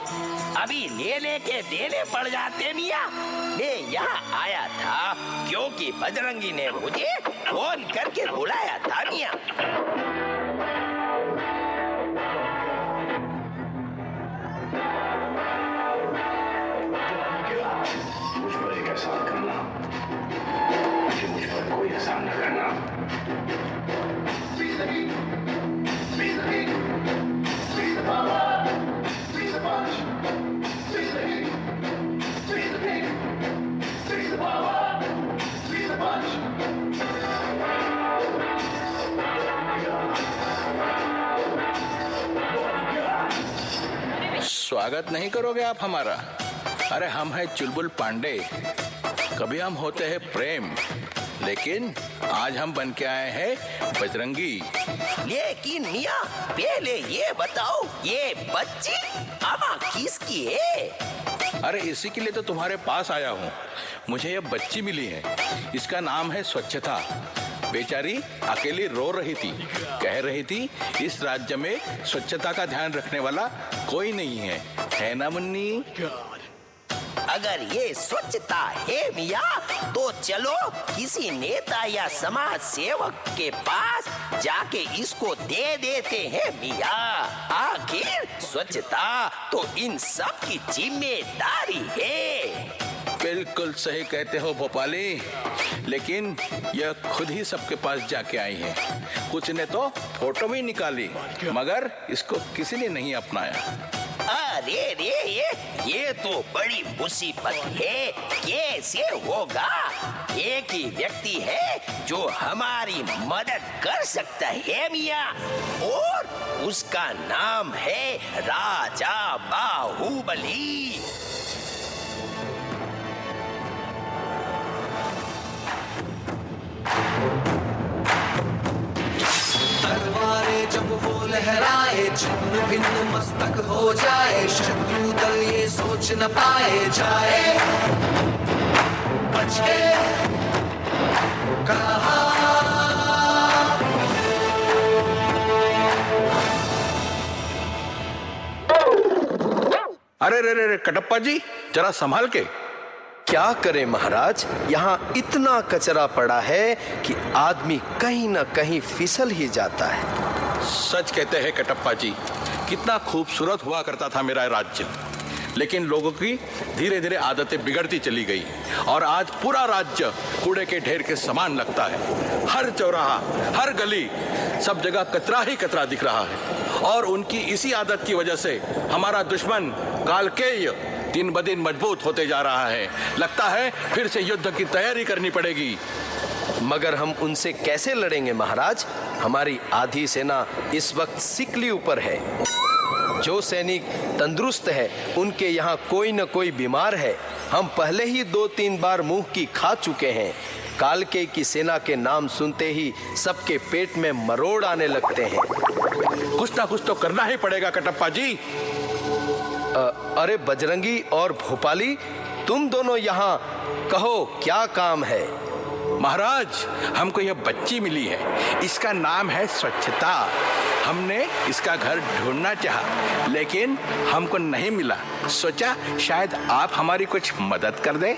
N: अभी लेने के देने पड़ जाते मियाँ। मैं यहाँ आया था क्योंकि बजरंगी ने मुझे फोन करके बुलाया था मियाँ।
O: मुझ पर एक एहसान करना कि मुझ पर कोई एहसान न करना।
M: स्वागत नहीं करोगे आप हमारा? अरे हम हैं चुलबुल पांडे। कभी हम होते हैं प्रेम, लेकिन आज हम बन के आए हैं बजरंगी।
N: लेकिन मियाँ पहले ये बताओ, ये बच्ची अम्मा किसकी है?
M: अरे इसी के लिए तो तुम्हारे पास आया हूँ। मुझे ये बच्ची मिली है, इसका नाम है स्वच्छता। बेचारी अकेली रो रही थी, कह रही थी इस राज्य में स्वच्छता का ध्यान रखने वाला कोई नहीं है ना मुन्नी?
N: अगर ये स्वच्छता है मियाँ, तो चलो किसी नेता या समाज सेवक के पास जाके इसको दे देते हैं मियाँ। आखिर स्वच्छता तो इन सब की जिम्मेदारी है।
M: बिल्कुल सही कहते हो भोपाली, लेकिन यह खुद ही सबके पास जाके आई है। कुछ ने तो फोटो भी निकाली, मगर इसको किसी ने नहीं अपनाया।
N: अरे रे, ये तो बड़ी मुसीबत है। कैसे होगा? एक ही व्यक्ति है जो हमारी मदद कर सकता है मियाँ, और उसका नाम है राजा बाहुबली।
C: तलवारें जब वो लहराए, छिन्न भिन्न मस्तक हो जाए, शत्रु दल ये सोच न पाए जाए, बच के कहा।
M: अरे रे रे रे कटप्पा जी, जरा संभाल के।
P: क्या करे महाराज, यहाँ इतना कचरा पड़ा है कि आदमी कहीं न कहीं फिसल ही जाता है।
M: सच कहते हैं कटप्पा जी, कितना खूबसूरत हुआ करता था मेरा राज्य, लेकिन लोगों की धीरे धीरे आदतें बिगड़ती चली गई और आज पूरा राज्य कूड़े के ढेर के समान लगता है। हर चौराहा, हर गली, सब जगह कचरा ही कचरा दिख रहा है। और उनकी इसी आदत की वजह से हमारा दुश्मन कालकेय दिन ब दिन मजबूत होते जा रहा है। लगता है फिर से युद्ध की तैयारी करनी पड़ेगी।
P: मगर हम उनसे कैसे लड़ेंगे महाराज? हमारी आधी सेना इस वक्त सिकली ऊपर है। जो सैनिक तंदुरुस्त है उनके यहाँ कोई न कोई बीमार है। हम पहले ही 2-3 बार मुंह की खा चुके हैं। कालके की सेना के नाम सुनते ही सबके पेट में मरोड़ आने लगते हैं।
M: कुछ ना कुछ तो करना ही पड़ेगा कटप्पा जी।
P: अरे बजरंगी और भोपाली, तुम दोनों यहाँ कहो क्या काम है?
M: महाराज, हमको यह बच्ची मिली है, इसका नाम है स्वच्छता। हमने इसका घर ढूंढना चाहा, लेकिन हमको नहीं मिला। सोचा शायद आप हमारी कुछ मदद कर दें।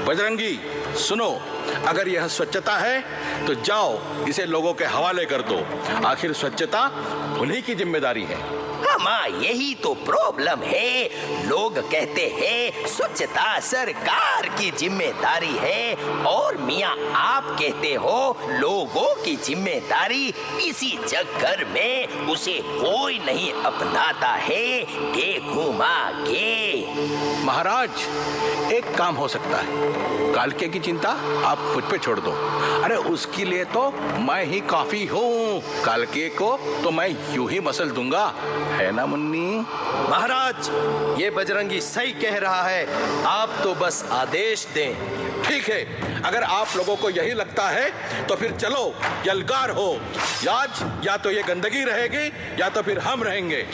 M: बजरंगी सुनो, अगर यह स्वच्छता है तो जाओ इसे लोगों के हवाले कर दो। आखिर स्वच्छता उन्हीं की जिम्मेदारी है।
N: हाँ, यही तो प्रॉब्लम है। लोग कहते हैं स्वच्छता सरकार की जिम्मेदारी है, और मियाँ आप कहते हो लोगों की जिम्मेदारी। इसी चक्कर में उसे कोई नहीं अपनाता है। देखो माँ के
M: महाराज, एक काम हो सकता है। कालके की चिंता आप मुझ पे छोड़ दो। अरे उसके लिए तो मैं ही काफी हूँ। कालके को तो मैं यूं ही मसल दूंगा, है ना मुन्नी?
P: महाराज, ये बजरंगी सही कह रहा है। आप तो बस आदेश दें।
M: ठीक है, अगर आप लोगों को यही लगता है तो फिर चलो यलगार हो। आज या तो ये गंदगी रहेगी या तो फिर हम रहेंगे।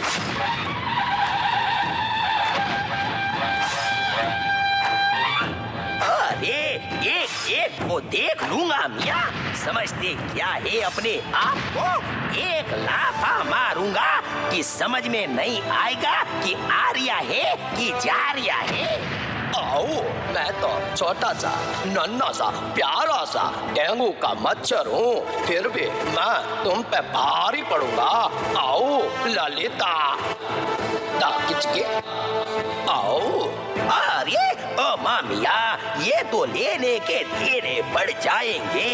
N: अरे एक को देख लूंगा मियाँ। समझते क्या है अपने आप को? एक लाफा मारूंगा कि समझ में नहीं आएगा कि आर्या है कि जारिया है।
P: आओ, मैं तो छोटा सा, नन्हा सा, प्यारा सा डेंगू का मच्छर हूँ, फिर भी मैं तुम पे भारी पड़ूंगा। आओ ललिता, किचके आओ।
N: अरे ओ मामिया, ये तो लेने के धीरे बढ़ जाएंगे।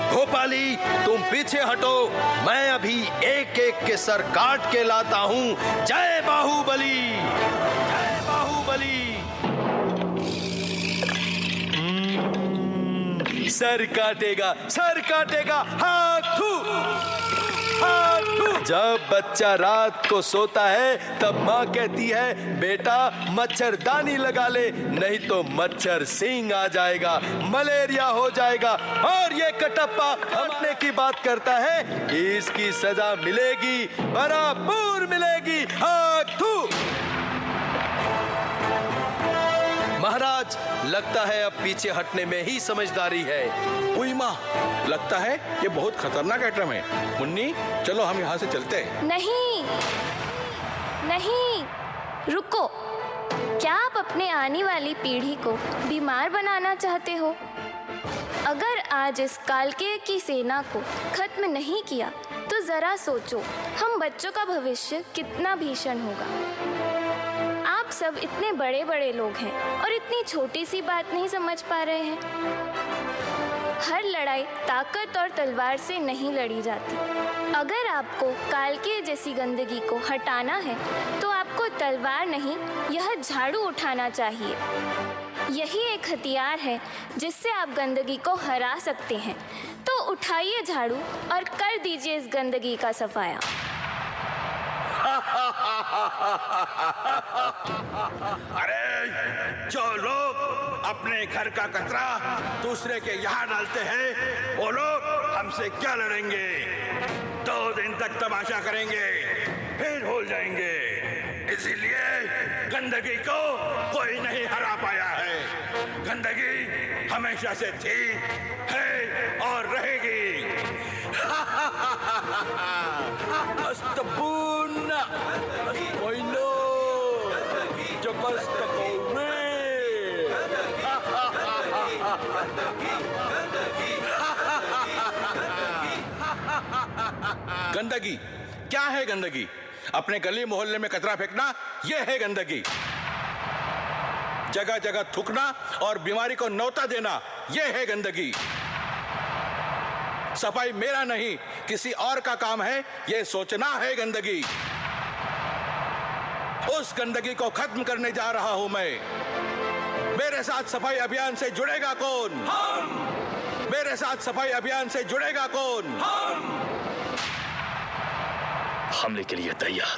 P: भोपाली, तुम पीछे हटो, मैं अभी एक एक के सर काट के लाता हूँ। जय बाहुबली, जय बाहुबली। सर काटेगा, सर काटेगा, हाथू हाथू। जब बच्चा रात को सोता है तब माँ कहती है बेटा मच्छरदानी लगा ले, नहीं तो मच्छर सिंह आ जाएगा, मलेरिया हो जाएगा। और ये कटप्पा अपने की बात करता है, इसकी सजा मिलेगी, बराबर मिलेगी। हाथू। महाराज, लगता है अब पीछे हटने में ही समझदारी है।
M: उई माँ, लगता है ये बहुत खतरनाक आइटम है। मुन्नी, चलो हम यहाँ से चलते हैं।
Q: नहीं नहीं, रुको।
J: क्या आप अपने आने वाली पीढ़ी को बीमार बनाना चाहते हो? अगर आज इस कालकेय की सेना को खत्म नहीं किया तो जरा सोचो हम बच्चों का भविष्य कितना भीषण होगा। आप सब इतने बड़े बड़े लोग हैं और इतनी छोटी सी बात नहीं समझ पा रहे हैं। हर लड़ाई ताकत और तलवार से नहीं लड़ी जाती। अगर आपको कालकेय जैसी गंदगी को हटाना है तो आपको तलवार नहीं, यह झाड़ू उठाना चाहिए। यही एक हथियार है जिससे आप गंदगी को हरा सकते हैं। तो उठाइए झाड़ू और कर दीजिए इस गंदगी का सफाया।
M: अरे जो लोग अपने घर का कचरा दूसरे के यहाँ डालते हैं वो लोग हमसे क्या लड़ेंगे? 2 दिन तक तमाशा करेंगे फिर भूल जाएंगे। इसीलिए गंदगी को कोई नहीं हरा पाया है। गंदगी हमेशा से थी, है और रहेगी।
P: Astabuna, Oino, Jabastakore. गंदगी क्या है? गंदगी अपने गली मोहल्ले में कचरा फेंकना, यह है गंदगी। जगह जगह थूकना और बीमारी को न्योता देना, यह है गंदगी। सफाई मेरा नहीं किसी और का काम है, यह सोचना है गंदगी। उस गंदगी को खत्म करने जा रहा हूं मैं। मेरे साथ सफाई अभियान से जुड़ेगा कौन? हम। मेरे साथ सफाई अभियान से जुड़ेगा कौन? हम।
O: हमले के लिए तैयार।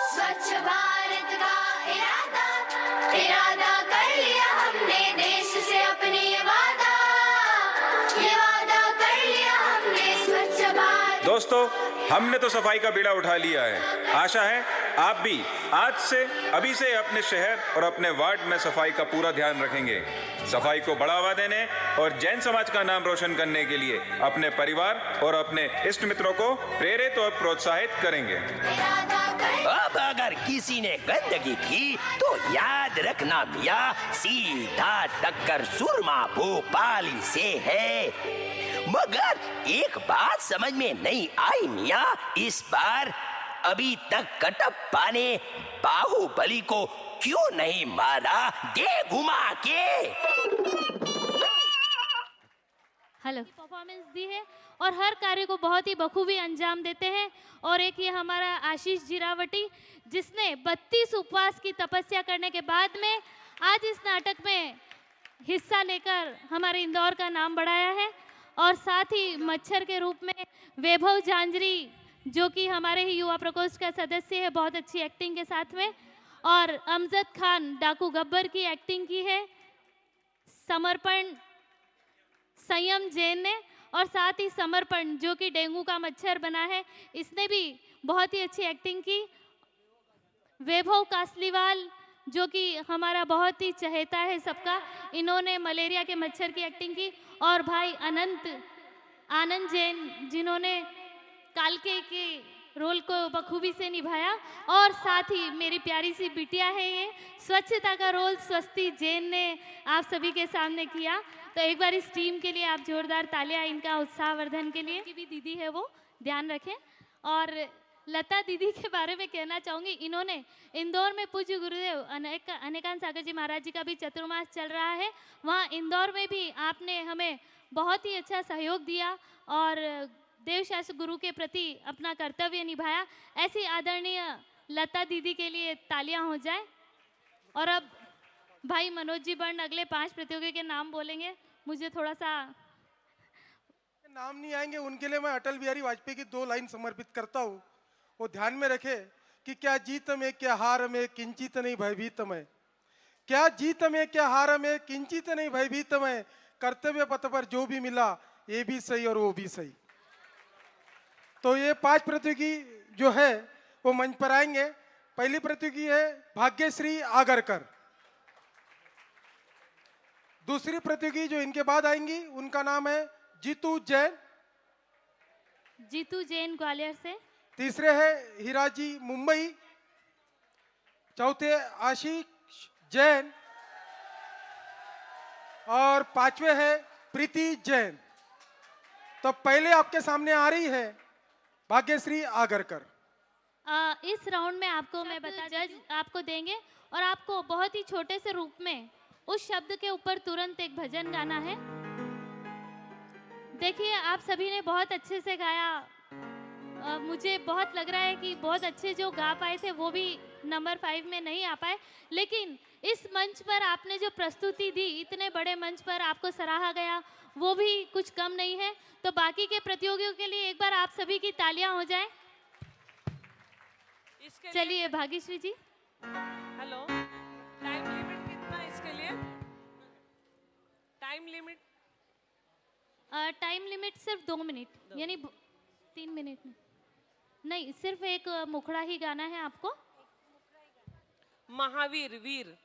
J: स्वच्छ भारत का इरादा कर लिया हमने, देश से अपने ये वादा कर लिया हमने। स्वच्छ भारत।
Q: दोस्तों, हमने तो सफाई का बीड़ा उठा लिया है। आशा है आप भी आज से अभी से अपने शहर और अपने वार्ड में सफाई का पूरा ध्यान रखेंगे। सफाई को बढ़ावा देने और जैन समाज का नाम रोशन करने के लिए अपने परिवार और अपने इष्ट मित्रों को प्रेरित और प्रोत्साहित करेंगे।
N: अब अगर किसी ने गंदगी की तो याद रखना मियाँ, सीधा टक्कर सुरमा भोपाली से है। मगर एक बात समझ में नहीं आई मियाँ, इस बार अभी तक कटप्पा ने बाहुबली को क्यों नहीं मारा दे घुमा के?
E: हेलो परफॉर्मेंस दी है और हर कार्य को बहुत ही बखूबी अंजाम देते हैं। और एक ये हमारा आशीष जिरावटी, जिसने 32 उपवास की तपस्या करने के बाद में आज इस नाटक में हिस्सा लेकर हमारे इंदौर का नाम बढ़ाया है। और साथ ही मच्छर के रूप में वैभव झांझरी, जो कि हमारे ही युवा प्रकोष्ठ का सदस्य है, बहुत अच्छी एक्टिंग के साथ में। और अमजद खान डाकू गब्बर की एक्टिंग की है। समर्पण संयम जैन ने, और साथ ही समर्पण जो कि डेंगू का मच्छर बना है, इसने भी बहुत ही अच्छी एक्टिंग की। वैभव कासलीवाल जो कि हमारा बहुत ही चहेता है सबका, इन्होंने मलेरिया के मच्छर की एक्टिंग की। और भाई आनंद जैन जिन्होंने कालके के रोल को बखूबी से निभाया। और साथ ही मेरी प्यारी सी बिटिया है, ये स्वच्छता का रोल स्वस्ति जैन ने आप सभी के सामने किया। तो एक बार इस टीम के लिए आप जोरदार तालियां इनका उत्साहवर्धन के लिए। की भी दीदी है वो ध्यान रखें। और लता दीदी के बारे में कहना चाहूँगी, इन्होंने इंदौर में पूज्य गुरुदेव अनेकानंद सागर जी महाराज जी का भी चतुर्मास चल रहा है, वहाँ इंदौर में भी आपने हमें बहुत ही अच्छा सहयोग दिया और देवशास्त्र गुरु के प्रति अपना कर्तव्य निभाया। ऐसी आदरणीय लता दीदी के लिए तालियां हो जाए। और अब भाई मनोज जी बंड अगले 5 प्रतियोगी के नाम बोलेंगे। मुझे थोड़ा सा
L: नाम नहीं आएंगे, उनके लिए मैं अटल बिहारी वाजपेयी की 2 लाइन समर्पित करता हूँ। वो ध्यान में रखे कि क्या जीत में क्या हार में किंचित नहीं भयभीत में, क्या जीत में क्या हार में किंचित नहीं भयभीत में, कर्तव्य पथ पर जो भी मिला ये भी सही और वो भी सही। तो ये 5 प्रतियोगी जो है वो मंच पर आएंगे। पहली प्रतियोगी है भाग्यश्री आगरकर। दूसरी प्रतियोगी जो इनके बाद आएंगी उनका नाम है जीतू जैन।
E: जीतू जैन ग्वालियर से।
L: तीसरे है हीराजी मुंबई। चौथे आशीष जैन और पांचवे है प्रीति जैन। तो पहले आपके सामने आ रही है भाग्यश्री आगरकर।
E: इस राउंड में आपको मैं जज आपको देंगे और आपको बहुत ही छोटे से रूप में उस शब्द के ऊपर तुरंत एक भजन गाना है। देखिए आप सभी ने बहुत अच्छे से गाया। मुझे बहुत लग रहा है कि बहुत अच्छे जो गा पाए थे वो भी नंबर 5 में नहीं आ पाए, लेकिन इस मंच पर आपने जो प्रस्तुति दी, इतने बड़े मंच पर आपको सराहा गया, वो भी कुछ कम नहीं है। तो बाकी के प्रतियोगियों के लिए एक बार आप सभी की तालियां हो जाएं। चलिए भाग्यश्री जी।
G: हेलो, टाइम लिमिट कितना इसके लिए? Time limit?
E: टाइम लिमिट सिर्फ 2 मिनट, यानी 3 मिनट नहीं, सिर्फ एक मुखड़ा ही गाना है आपको।
G: महावीर वीर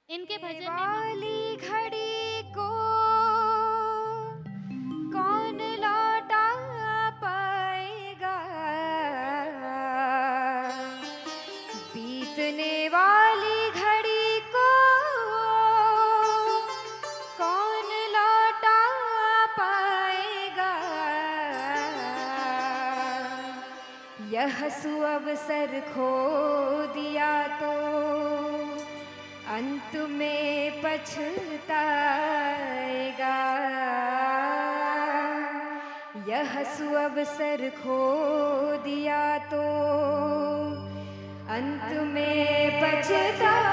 E: इनके भजन
J: वाली घड़ी को कौन लौटा पाएगा, बीतने वाली घड़ी को कौन लौटा पाएगा, यह सुअवसर खो दिया तो अंत में पछताएगा, यह सुअवसर खो दिया तो अंत में पछताएगा।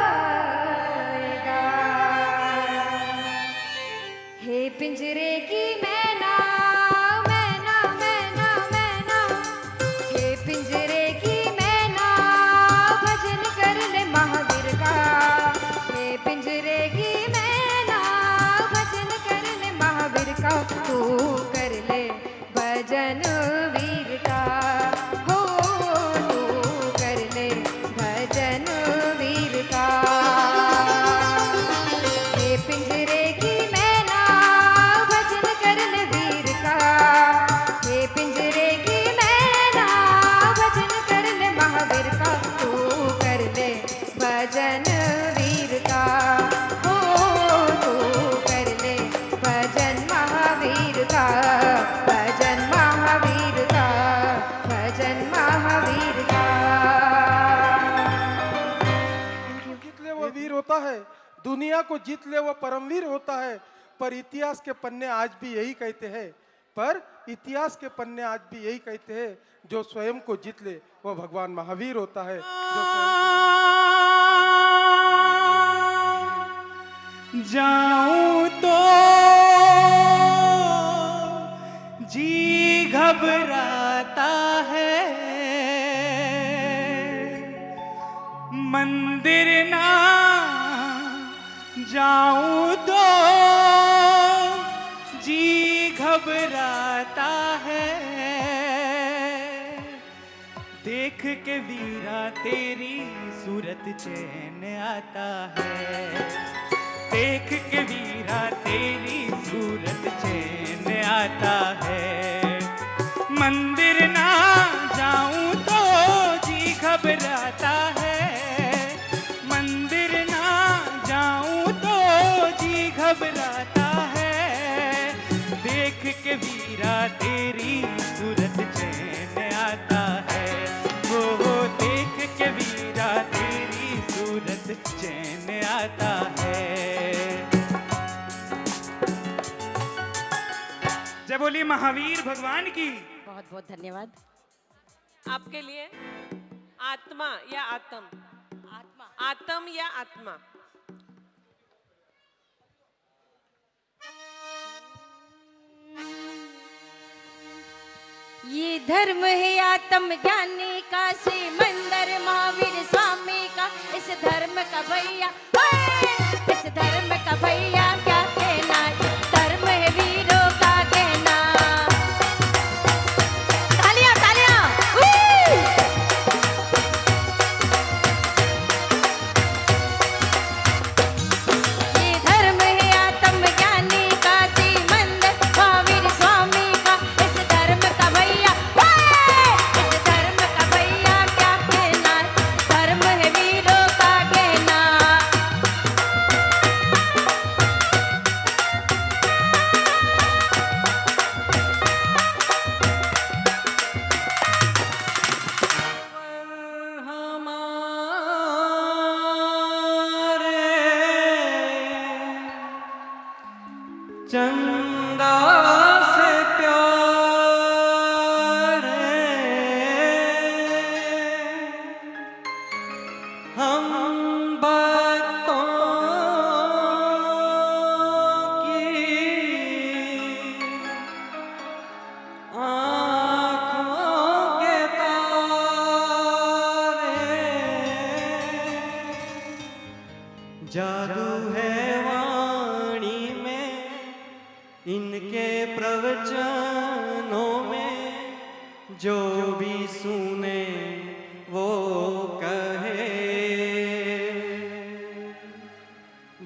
J: हे पिंजरे की मैना, मैना मैना मैना, हे पिंजरे की मैना, भजन कर ले महावीर का। हे पिंजरे की मैना, भजन कर ले महावीर का। तू कर ले भजन वीर का, हो तू कर ले भजन वीर का। हे पिंजरे की मैना, भजन कर ले वीर का। हे पिंजरे की मैना, भजन कर ले महावीर का। तू कर ले भजन वीर का, हो तू कर ले भजन महावीर का, भजन महावीर का, भजन महावीर का।
L: जीत ले वो वीर होता है, दुनिया को जीत ले वो परमवीर होता है। पर इतिहास के पन्ने आज भी यही कहते हैं, पर इतिहास के पन्ने आज भी यही कहते हैं, जो स्वयं को जीत ले वो भगवान महावीर होता है।
I: जाऊं तो जी घबराता है, मंदिर ना जाऊं तो जी घबराता है, देख के वीरा तेरी सूरत चैन आता है, देख के वीरा तेरी सूरत चैन आता है। मंदिर ना जाऊं तो जी घबराता है, मंदिर ना जाऊं तो जी घबराता है, देख के वीरा तेरी सूरत चैन आता है, वो देख के वीरा तेरी सूरत चैन आता है। जय बोली महावीर भगवान की।
B: बहुत बहुत धन्यवाद।
G: आपके लिए आत्मा या आत्म? आत्मा। आत्म या आत्मा?
B: ये धर्म है आत्म ज्ञानी का, श्री मंदिर महावीर स्वामी का। इस धर्म का भैया, इस धर्म का भैया क्या कहना, धर्म है वीरों का कहना।
F: आँखों के तारे, जादू है वाणी में, इनके प्रवचनों में, जो भी सुने वो कहे।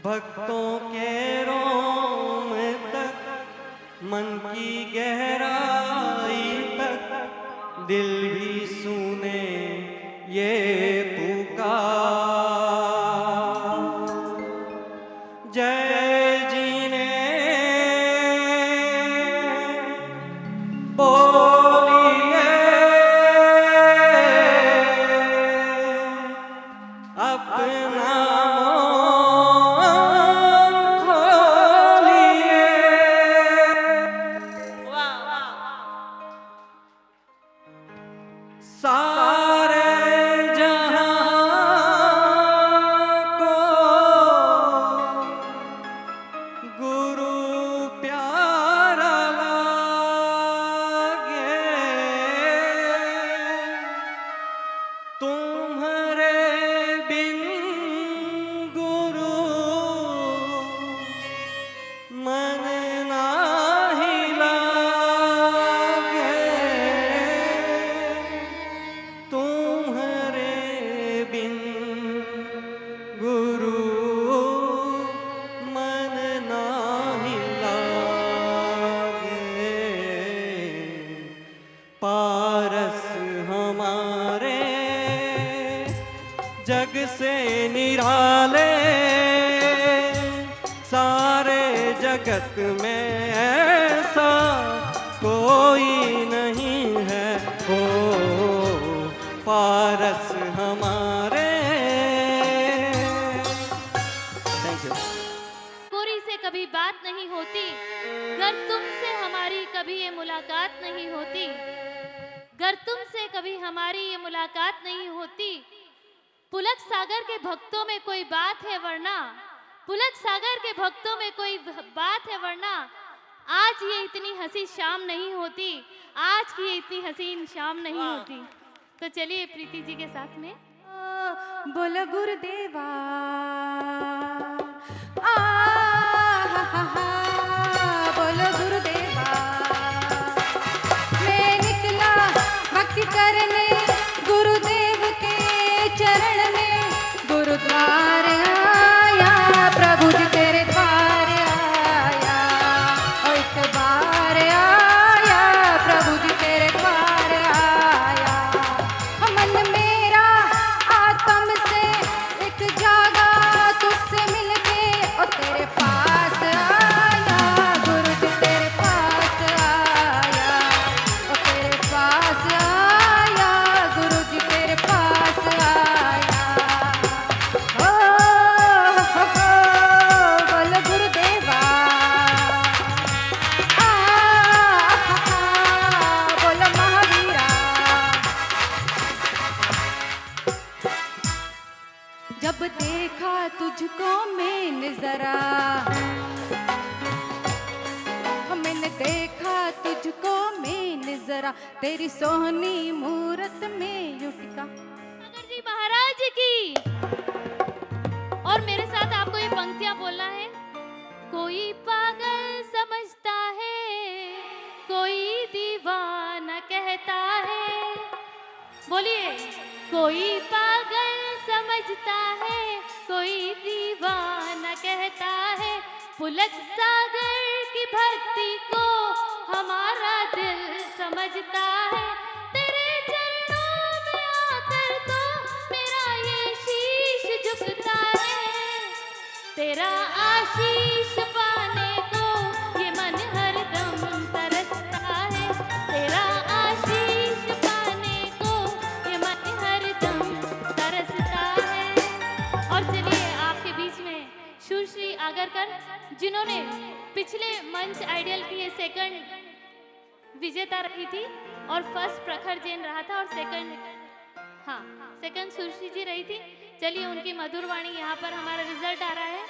F: भक्तों के रोम तक, मन की गहराई तक, दिल भी सुने ये पुकार। जय जी ने बोलिए, अपना मुंह खोलिए। सारे जहां को गुरु प्यारा लागे, तुम्हारे बिन गुरु मन नाही लागे, तुम्हारे बिन गुरु मन नाही लागे। पारस हमारे जग से निराले, सारे जगत में ऐसा कोई नहीं है हो। पारस हमारे। Thank you.
E: कोरी से कभी बात नहीं होती, गर तुमसे हमारी कभी ये मुलाकात नहीं होती, गर तुमसे कभी हमारी ये मुलाकात नहीं होती। पुलक सागर के भक्तों में कोई बात है वरना, पुलक सागर के भक्तों में कोई बात है वरना, आज ये इतनी हंसी शाम नहीं होती, आज की ये इतनी हसीन शाम नहीं होती। तो चलिए प्रीति जी के साथ में
D: बोलो गुरुदेवा, बोलो गुरुदेवा। मैं निकला भक्ति करने गुरुदेव के चरण में, गुरुद्वार आया प्रभु जी तेरे द्वार आया, और एक बार आया प्रभु जी तेरे द्वार आया। मन मेरा आत्म से एक जागा तुझसे मिलके, और तेरे पास आया गुरु जी तेरे पास आया, और तेरे पास आया गुरु जी तेरे पास आया। हो बोलो गुरुदेवा, बोलो महावीरा। जब देखा तुझको मैंने जरा, मैंने देखा तुझको मैंने जरा, तेरी सोहनी मूरत में युटिका।
E: सागर जी महाराज की। और मेरे साथ आपको ये पंक्तियां बोलना है। कोई पागल समझता है, कोई दीवाना कहता है। बोलिए, कोई पागल समझता है, कोई दीवाना कहता है। पुलक सागर की भक्ति को हमारा दिल समझता है। तेरे चरणों में आकर तो मेरा ये शीश झुकता है। तेरा आशीष पाने को ये मन हरदम तरसता है। तेरा आशीष पाने को ये मन हरदम तरसता है। और चलिए आपके बीच में सुश्री आगरकर, जिन्होंने पिछले मंच आइडियल की ये सेकंड विजेता रही थी और फर्स्ट प्रखर जैन रहा था और सेकंड सुश्री जी रही थी। चलिए उनकी मधुर वाणी यहाँ पर हमारा रिजल्ट आ रहा है।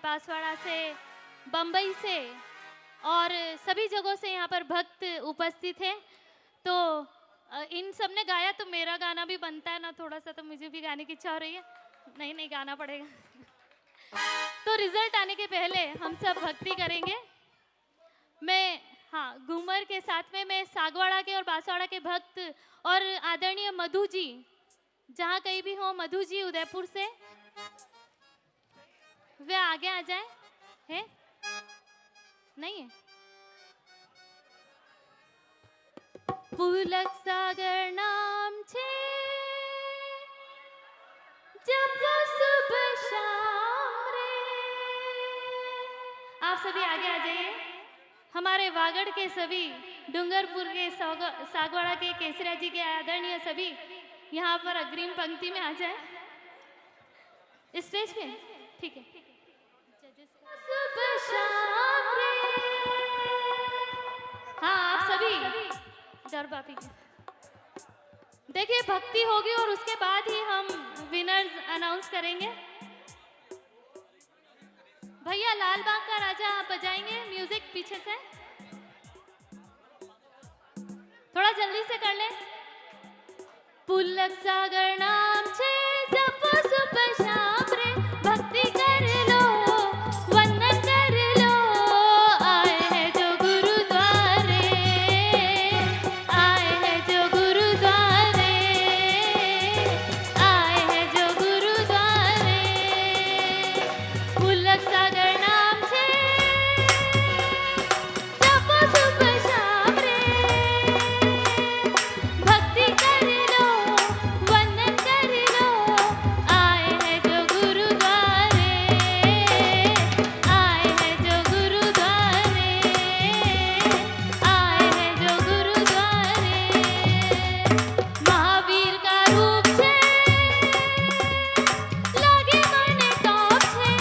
E: बांसवाड़ा से, बम्बई से और सभी जगहों से यहाँ पर भक्त उपस्थित हैं। तो इन सब ने गाया तो मेरा गाना भी बनता है ना, थोड़ा सा तो मुझे भी गाने की इच्छा हो रही है। नहीं गाना पड़ेगा। तो रिजल्ट आने के पहले हम सब भक्ति करेंगे। मैं घूमर के साथ में मैं सागवाड़ा के और बांसवाड़ा के भक्त और आदरणीय मधु जी, जहाँ कहीं भी हो, मधु जी उदयपुर से, वे आगे आ जाए। है नहीं है? पुलक सागर नाम छे जब सुबह शाम रे। आप सभी आगे आ जाइए। हमारे वागड़ के सभी, डूंगरपुर के सागवाड़ा के केसरिया जी के आदरणीय सभी यहाँ पर अग्रिम पंक्ति में आ जाए स्टेज पे। ठीक है। सुबह शाम रे। हाँ आप सभी जर बापी देखिए, भक्ति होगी और उसके बाद ही हम विनर्स अनाउंस करेंगे। भैया लाल बाग का राजा आप बजाएंगे म्यूजिक पीछे से, थोड़ा जल्दी से कर ले। पुलक सागर नाम छे जब सुबह शाम रे, भक्ति कर लो वंदन कर लो। आए हैं जो गुरुद्वारे, आए हैं जो गुरुद्वारे, आए हैं जो गुरुद्वारे। पुलक सागर नाम छे जब सुबह शाम रे, भक्ति कर लो वंदन कर लो। आए हैं जो गुरुद्वारे, आए हैं जो गुरुद्वारे, आए हैं जो गुरुद्वारे। महावीर का रूप छे लागे मने टॉप छे,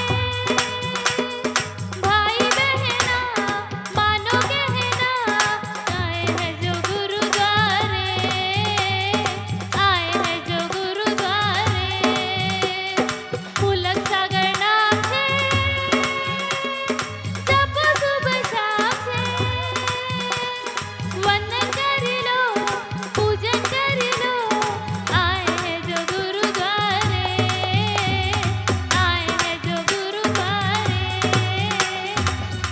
E: भाई बहना मानो कहना। आए हैं जो गुरुद्वारे, आए हैं जो गुरुद्वारे। पुलक सागर नाम छे जब सुबह शाम छे, वंदन कर लो पूजन कर लो। आए हैं जो गुरुद्वारे, आए हैं जो गुरुद्वारे,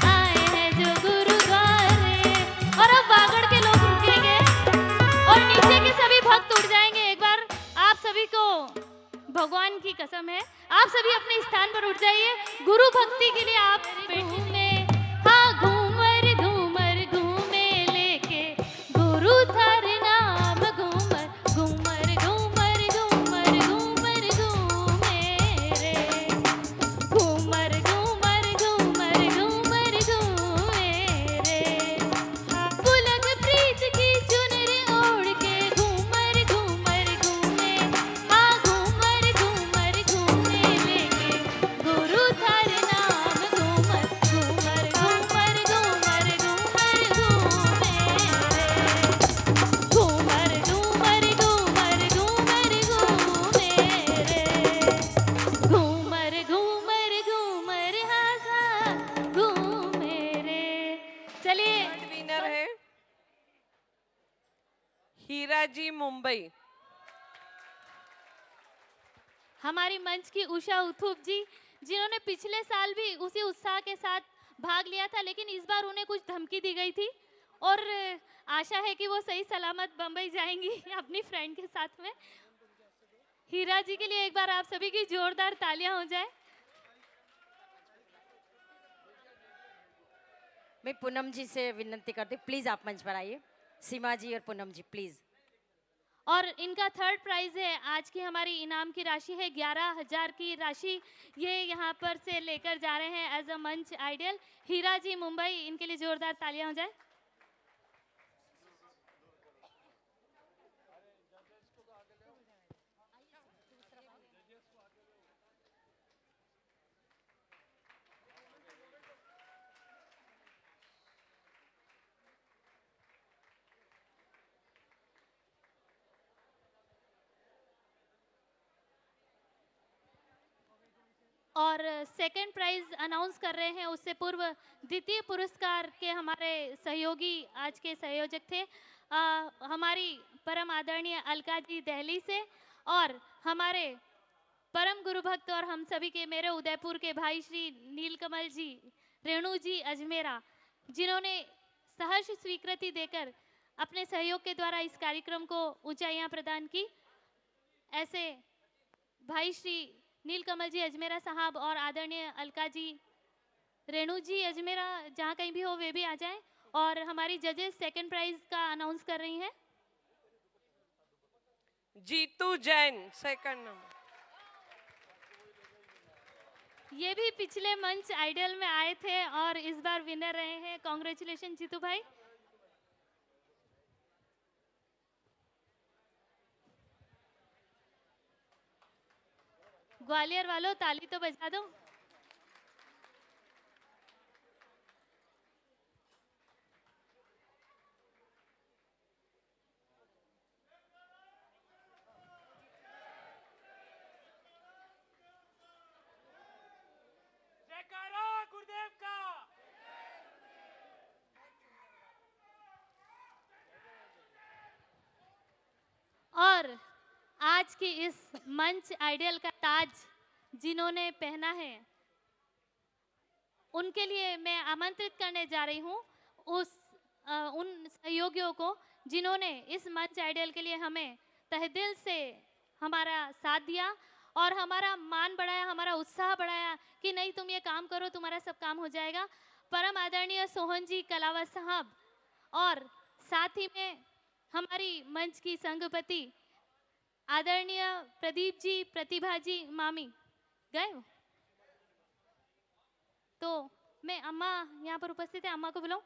E: आए हैं जो गुरुद्वारे। और अब वागड़ के लोग रुकेंगे और नीचे के सभी भक्त उठ जाएंगे। एक बार आप सभी को भगवान की कसम है, आप सभी अपने स्थान पर उठ जाइए। गुरु भक्ति के लिए आप घूमे, हाँ घूमर घूमर घूमे लेके गुरु थार नाम। घूमर घूमर घूमर घूमर घूमर घूमे रे, घूमर घूमर घूमर घूमर घूमे रे। पुलक प्रीत की चुनरी ओढ़ के घूमर घूमर घूमे, हाँ घूमर घूमर घूमे लेके गुरु थार नाम। घूमर घूमर घूमर घूमर घूमर घूमे रे, घूमर घूमर घूमर घूमर घूमे रे, घूमर घूमर घूमर हासा घूमे रे। चलिए
G: विनर है हीरा जी मुंबई।
E: हमारी मंच की उषा उथुप जी, जिन्होंने पिछले साल भी उसी उत्साह के साथ भाग लिया था, लेकिन इस बार उन्हें कुछ धमकी दी गई थी और आशा है कि वो सही सलामत बम्बई जाएंगी अपनी फ्रेंड के साथ में। हीरा जी के लिए एक बार आप सभी की जोरदार तालियां हो जाए।
R: मैं पूनम जी से विनती करती हूँ, प्लीज आप मंच पर आइए। सीमा जी और पूनम जी प्लीज।
E: और इनका थर्ड प्राइज है। आज की हमारी इनाम की राशि है 11,000 की राशि। ये यहाँ पर से लेकर जा रहे हैं एज अ मंच आइडियल। हीरा जी मुंबई, इनके लिए जोरदार तालियां हो जाए। और सेकंड प्राइज अनाउंस कर रहे हैं उससे पूर्व द्वितीय पुरस्कार के हमारे सहयोगी आज के संयोजक थे हमारी परम आदरणीय अलका जी दिल्ली से, और हमारे परम गुरु भक्त और हम सभी के मेरे उदयपुर के भाई श्री नीलकमल जी, रेणु जी अजमेरा, जिन्होंने सहर्ष स्वीकृति देकर अपने सहयोग के द्वारा इस कार्यक्रम को ऊंचाइयां प्रदान की। ऐसे भाई श्री नीलकमल जी अजमेरा साहब और आदरणीय अलका जी, रेणु जी अजमेरा जहाँ कहीं भी हो वे भी आ जाएं। और हमारी जजेस सेकंड प्राइज का अनाउंस कर रही हैं।
G: Jitu Jain second number.
E: ये भी पिछले मंच आइडियल में आए थे और इस बार विनर रहे हैं। कॉन्ग्रेचुलेशन जीतू भाई। ग्वालियर वालों ताली तो बजा दो।
I: गुरुदेव का।
E: और आज की इस मंच आइडियल का ताज जिन्होंने पहना है उनके लिए मैं आमंत्रित करने जा रही हूँ उन सहयोगियों को जिन्होंने इस मंच आइडियल के लिए हमें तहे दिल से हमारा साथ दिया और हमारा मान बढ़ाया, हमारा उत्साह बढ़ाया कि नहीं तुम ये काम करो, तुम्हारा सब काम हो जाएगा। परम आदरणीय सोहन जी कलावत साहब और साथ ही में हमारी मंच की संघपति आदरणीय प्रदीप जी, प्रतिभा जी, मामी गए हो? तो मैं अम्मा यहाँ पर उपस्थित है, अम्मा को बुलाऊं।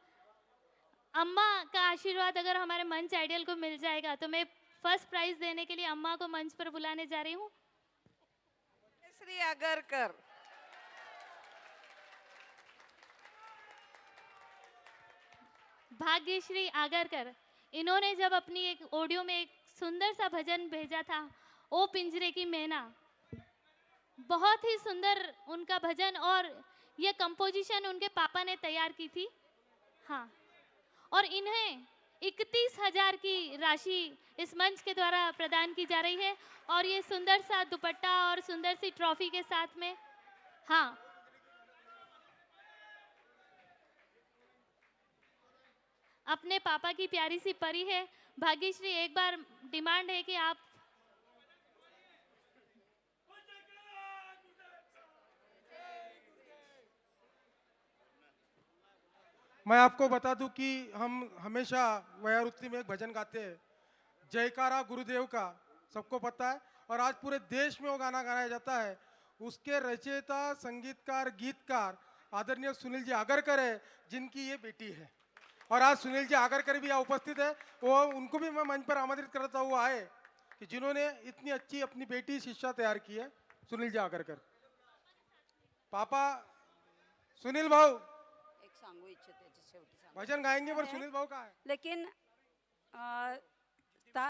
E: अम्मा का आशीर्वाद अगर हमारे मंच आइडियल को मिल जाएगा तो मैं फर्स्ट प्राइज देने के लिए अम्मा को मंच पर बुलाने जा रही हूँ।
G: श्री आगरकर।
E: भाग्यश्री आगरकर, इन्होंने जब अपनी एक ऑडियो में एक सुंदर सा भजन भेजा था, ओ पिंजरे की मैना, बहुत ही सुंदर उनका भजन, और ये कंपोजिशन उनके पापा ने तैयार की थी। हाँ, और इन्हें 31,000 की राशि इस मंच के द्वारा प्रदान की जा रही है और ये सुंदर सा दुपट्टा और सुंदर सी ट्रॉफी के साथ में। हाँ, अपने पापा की प्यारी सी परी है भाग्यश्री। एक बार डिमांड है कि आप
L: मैं आपको बता दूं कि हम हमेशा वयारुत्ति में एक भजन गाते हैं, जयकारा गुरुदेव का, सबको पता है, और आज पूरे देश में वो गाना गाया जाता है। उसके रचयिता, संगीतकार, गीतकार आदरणीय सुनील जी आगरकर है, जिनकी ये बेटी है। और आज सुनील जी आगरकर भी यहाँ उपस्थित है, वो उनको भी मैं मंच पर आमंत्रित करता हुआ आए कि जिन्होंने इतनी अच्छी अपनी बेटी शिष्या तैयार की है, सुनील जी आगरकर। पापा सुनील भाऊ
S: सांगू इच्छिते शेवटी सांगू.
L: भजन गाएंगे पर सुनील भाऊ का है,
S: लेकिन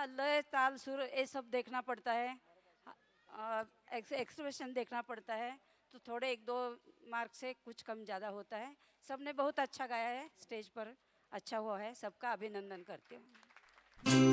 S: लय ताल सुर ये सब देखना पड़ता है, एक्सप्रेशन देखना पड़ता है, तो थोड़े 1-2 मार्क से कुछ कम ज़्यादा होता है। सबने बहुत अच्छा गाया है, स्टेज पर अच्छा हुआ है, सबका अभिनंदन करती हूँ।